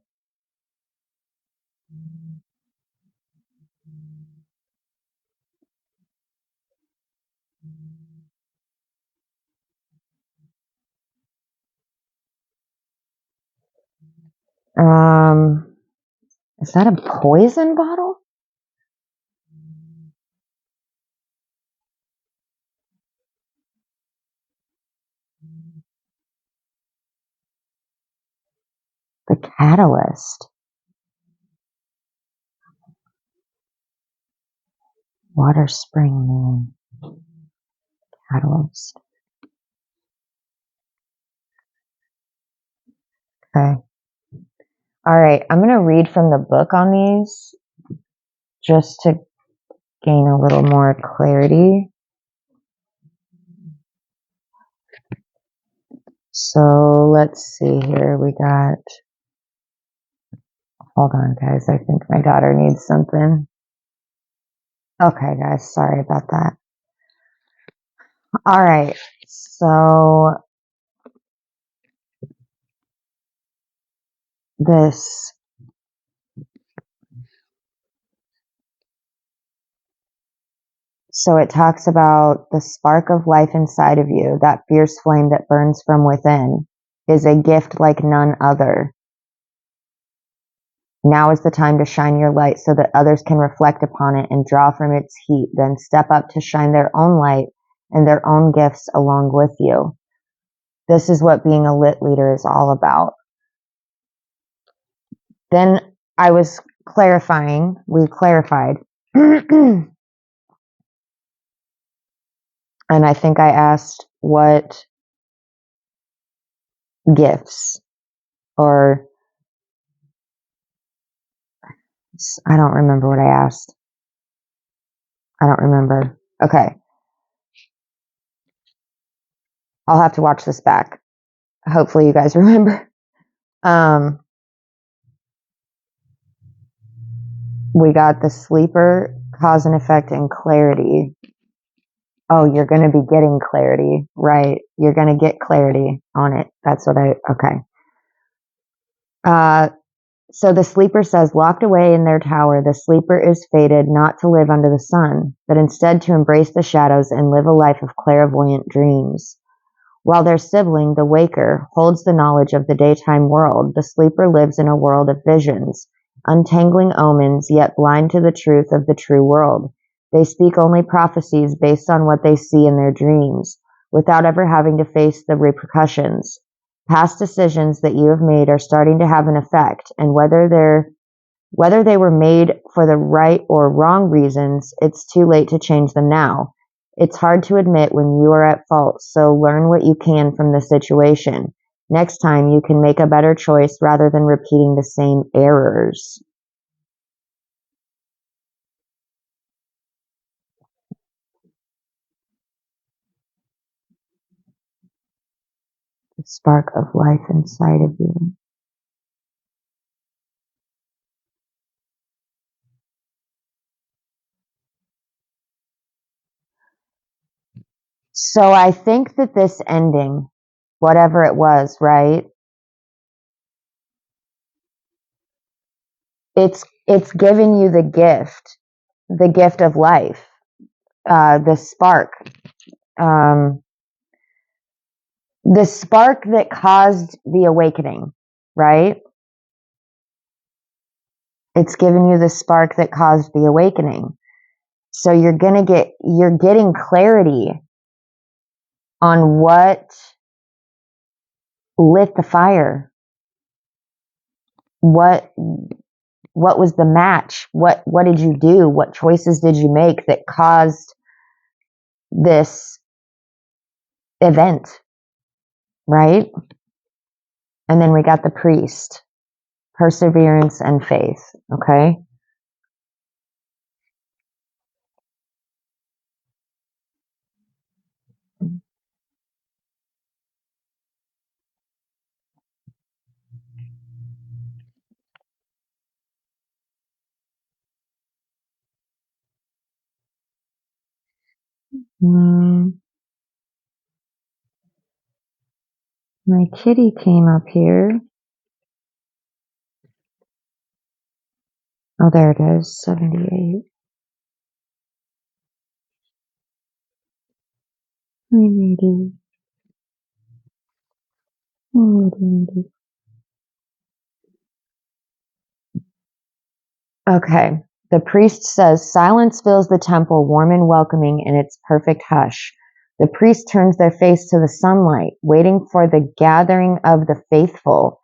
Is that a poison bottle? The catalyst. Water, spring, moon. Catalyst. Okay. All right. I'm going to read from the book on these just to gain a little more clarity. So let's see here. We got, hold on guys. I think my daughter needs something. Okay guys, sorry about that. All right. So this, so it talks about the spark of life inside of you, that fierce flame that burns from within, is a gift like none other. Now is the time to shine your light so that others can reflect upon it and draw from its heat, then step up to shine their own light and their own gifts along with you. This is what being a lit leader is all about. Then I was clarifying, we clarified. And I think I asked what gifts, or I don't remember what I asked. I don't remember. Okay. I'll have to watch this back. Hopefully you guys remember. We got the sleeper, cause and effect, and clarity. Oh, you're going to be getting clarity, right? You're going to get clarity on it. That's what okay. So the sleeper says, locked away in their tower, the sleeper is fated not to live under the sun, but instead to embrace the shadows and live a life of clairvoyant dreams. While their sibling, the waker, holds the knowledge of the daytime world, the sleeper lives in a world of visions, untangling omens, yet blind to the truth of the true world. They speak only prophecies based on what they see in their dreams, without ever having to face the repercussions. Past decisions that you have made are starting to have an effect, and whether they were made for the right or wrong reasons, it's too late to change them now. It's hard to admit when you are at fault, so learn what you can from the situation. Next time you can make a better choice rather than repeating the same errors. The spark of life inside of you. So I think that this ending, whatever it was, right? It's giving you the gift of life, the spark, um, the spark that caused the awakening, right? It's giving you the spark that caused the awakening. So you're getting clarity on what lit the fire. What was the match? What did you do? What choices did you make that caused this event, right? And then we got the priest, perseverance and faith, okay? My kitty came up here. Oh, there it is, 78. Hi, Maddie. Oh, Maddie. Okay. The priest says, silence fills the temple, warm and welcoming in its perfect hush. The priest turns their face to the sunlight, waiting for the gathering of the faithful.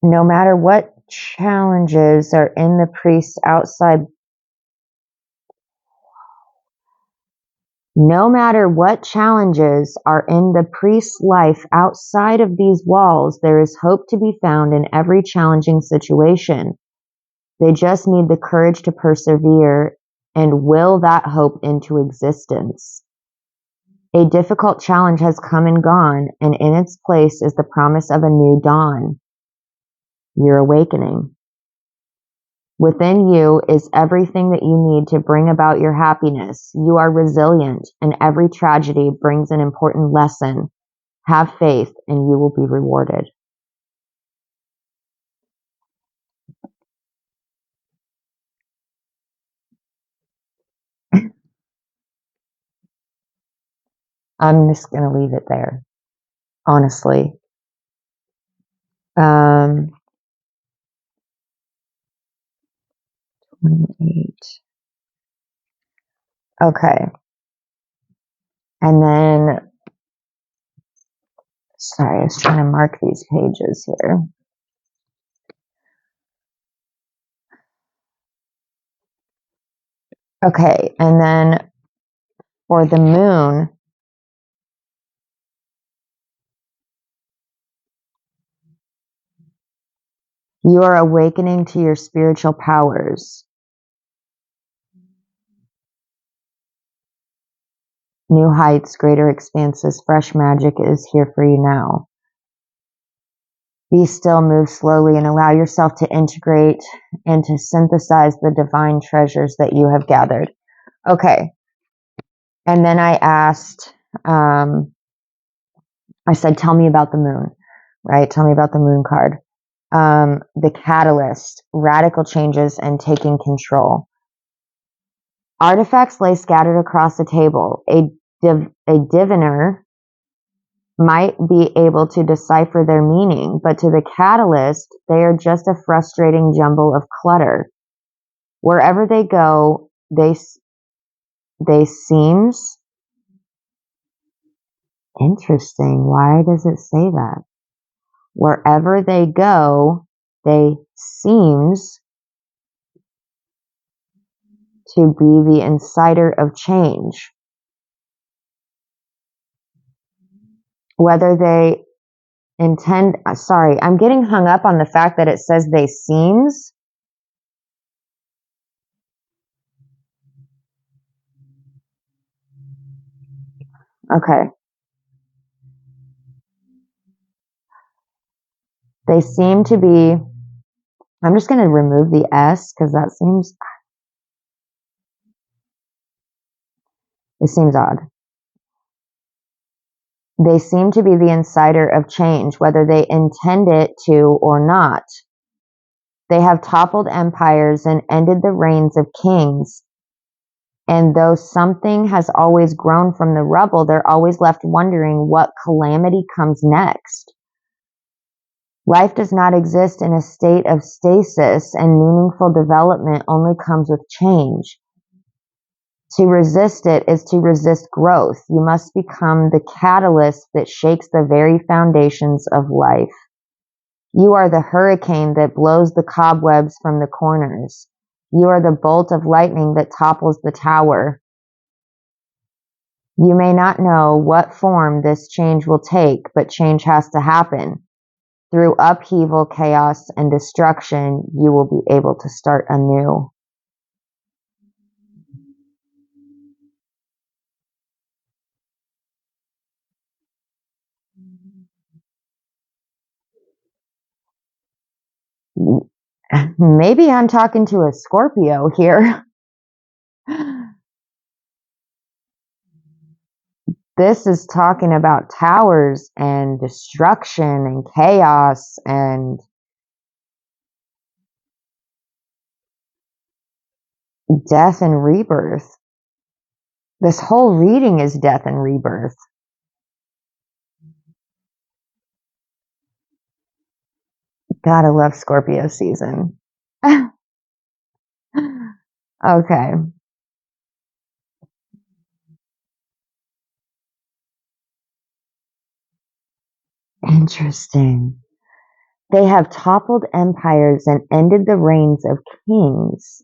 No matter what challenges are in the priest's outside, no matter what challenges are in the priest's life outside of these walls, there is hope to be found in every challenging situation. They just need the courage to persevere and will that hope into existence. A difficult challenge has come and gone, and in its place is the promise of a new dawn. Your awakening. Within you is everything that you need to bring about your happiness. You are resilient, and every tragedy brings an important lesson. Have faith, and you will be rewarded. I'm just going to leave it there, honestly. 28. Okay. And then, sorry, I was trying to mark these pages here. Okay. And then for the moon, You are awakening to your spiritual powers. New heights, greater expanses, fresh magic is here for you now. Be still, move slowly, and allow yourself to integrate and to synthesize the divine treasures that you have gathered. Okay. And then I asked, I said, tell me about the moon, right? Tell me about the moon card. The catalyst, radical changes and taking control. Artifacts lay scattered across the table. A diviner might be able to decipher their meaning, but to the catalyst, they are just a frustrating jumble of clutter. Wherever they go, they seems interesting. Why does it say that? Wherever they go, they seems to be the inciter of change. Whether they intend, sorry, I'm getting hung up on the fact that it says they seems. Okay. They seem to be, I'm just going to remove the S because that seems, it seems odd. They seem to be the inciter of change, whether they intend it to or not. They have toppled empires and ended the reigns of kings. And though something has always grown from the rubble, they're always left wondering what calamity comes next. Life does not exist in a state of stasis, and meaningful development only comes with change. To resist it is to resist growth. You must become the catalyst that shakes the very foundations of life. You are the hurricane that blows the cobwebs from the corners. You are the bolt of lightning that topples the tower. You may not know what form this change will take, but change has to happen. Through upheaval, chaos, and destruction, you will be able to start anew. Maybe I'm talking to a Scorpio here. This is talking about towers and destruction and chaos and death and rebirth. This whole reading is death and rebirth. Gotta love Scorpio season. Okay. Interesting. They have toppled empires and ended the reigns of kings.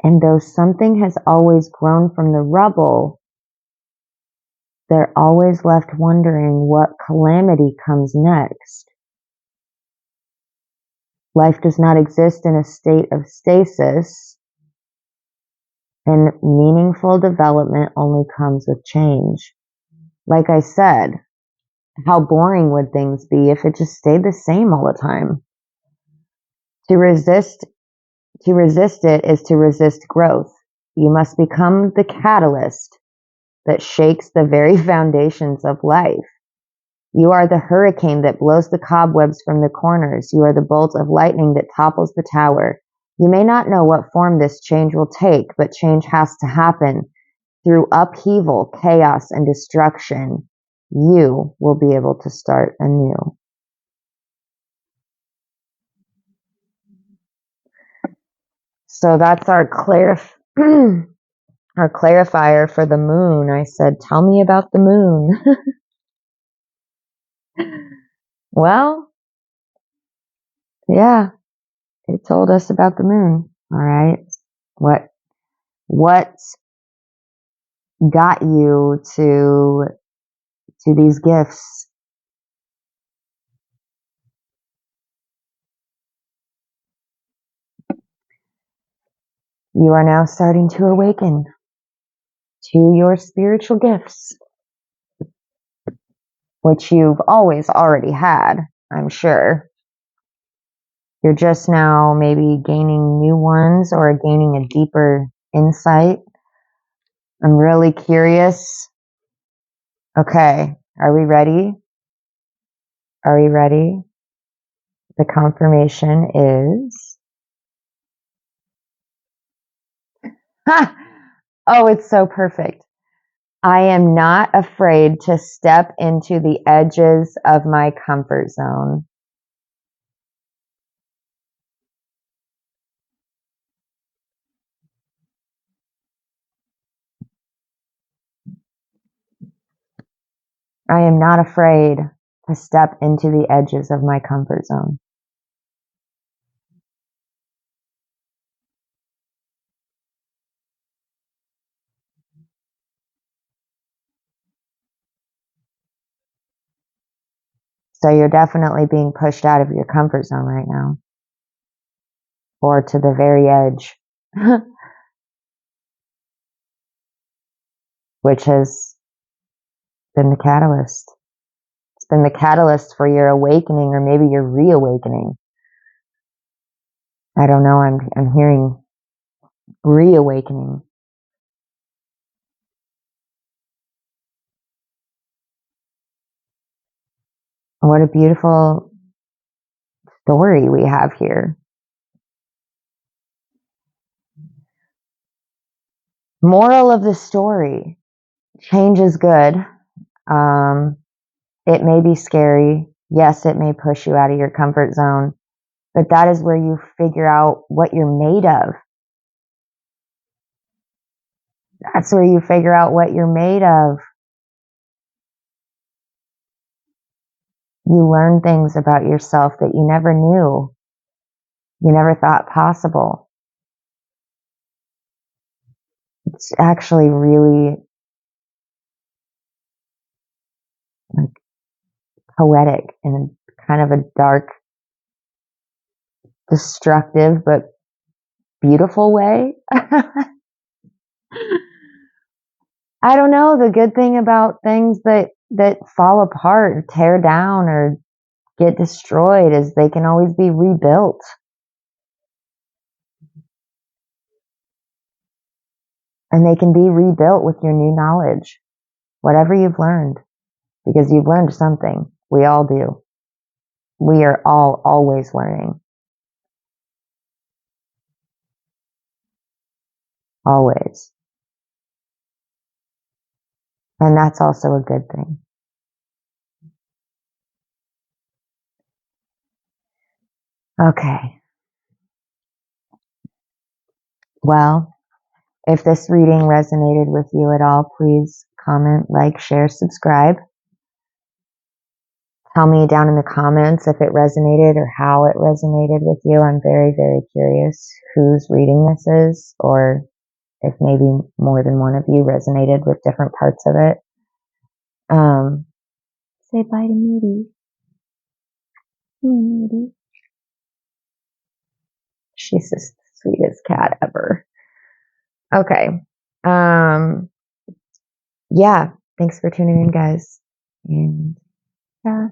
And though something has always grown from the rubble, they're always left wondering what calamity comes next. Life does not exist in a state of stasis, and meaningful development only comes with change. Like I said, how boring would things be if it just stayed the same all the time? To resist it is to resist growth. You must become the catalyst that shakes the very foundations of life. You are the hurricane that blows the cobwebs from the corners. You are the bolt of lightning that topples the tower. You may not know what form this change will take, but change has to happen. Through upheaval, chaos, and destruction, you will be able to start anew. So that's our our clarifier for the moon. I said, tell me about the moon. Well, yeah, it told us about the moon. All right. What got you to these gifts? You are now starting to awaken to your spiritual gifts, which you've always already had, I'm sure. You're just now maybe gaining new ones or gaining a deeper insight. I'm really curious. Okay, are we ready? Are we ready? The confirmation is... Ha! Oh, it's so perfect. I am not afraid to step into the edges of my comfort zone. I am not afraid to step into the edges of my comfort zone. So you're definitely being pushed out of your comfort zone right now, or to the very edge, which has been the catalyst. It's been the catalyst for your awakening, or maybe your reawakening. I don't know. I'm hearing reawakening. What a beautiful story we have here. Moral of the story: change is good. It may be scary. Yes, it may push you out of your comfort zone, but that is where you figure out what you're made of. That's where you figure out what you're made of. You learn things about yourself that you never knew, you never thought possible. It's actually really like poetic in kind of a dark, destructive, but beautiful way. I don't know. The good thing about things that fall apart, tear down, or get destroyed is they can always be rebuilt. And they can be rebuilt with your new knowledge, whatever you've learned, because you've learned something. We all do. We are all always learning. Always. And that's also a good thing. Okay. Well, if this reading resonated with you at all, please comment, like, share, subscribe. Tell me down in the comments if it resonated or how it resonated with you. I'm very, very curious whose reading this is, or if maybe more than one of you resonated with different parts of it. Say bye to Moody. Moody. She's the sweetest cat ever. Okay. Yeah. Thanks for tuning in, guys. And yeah.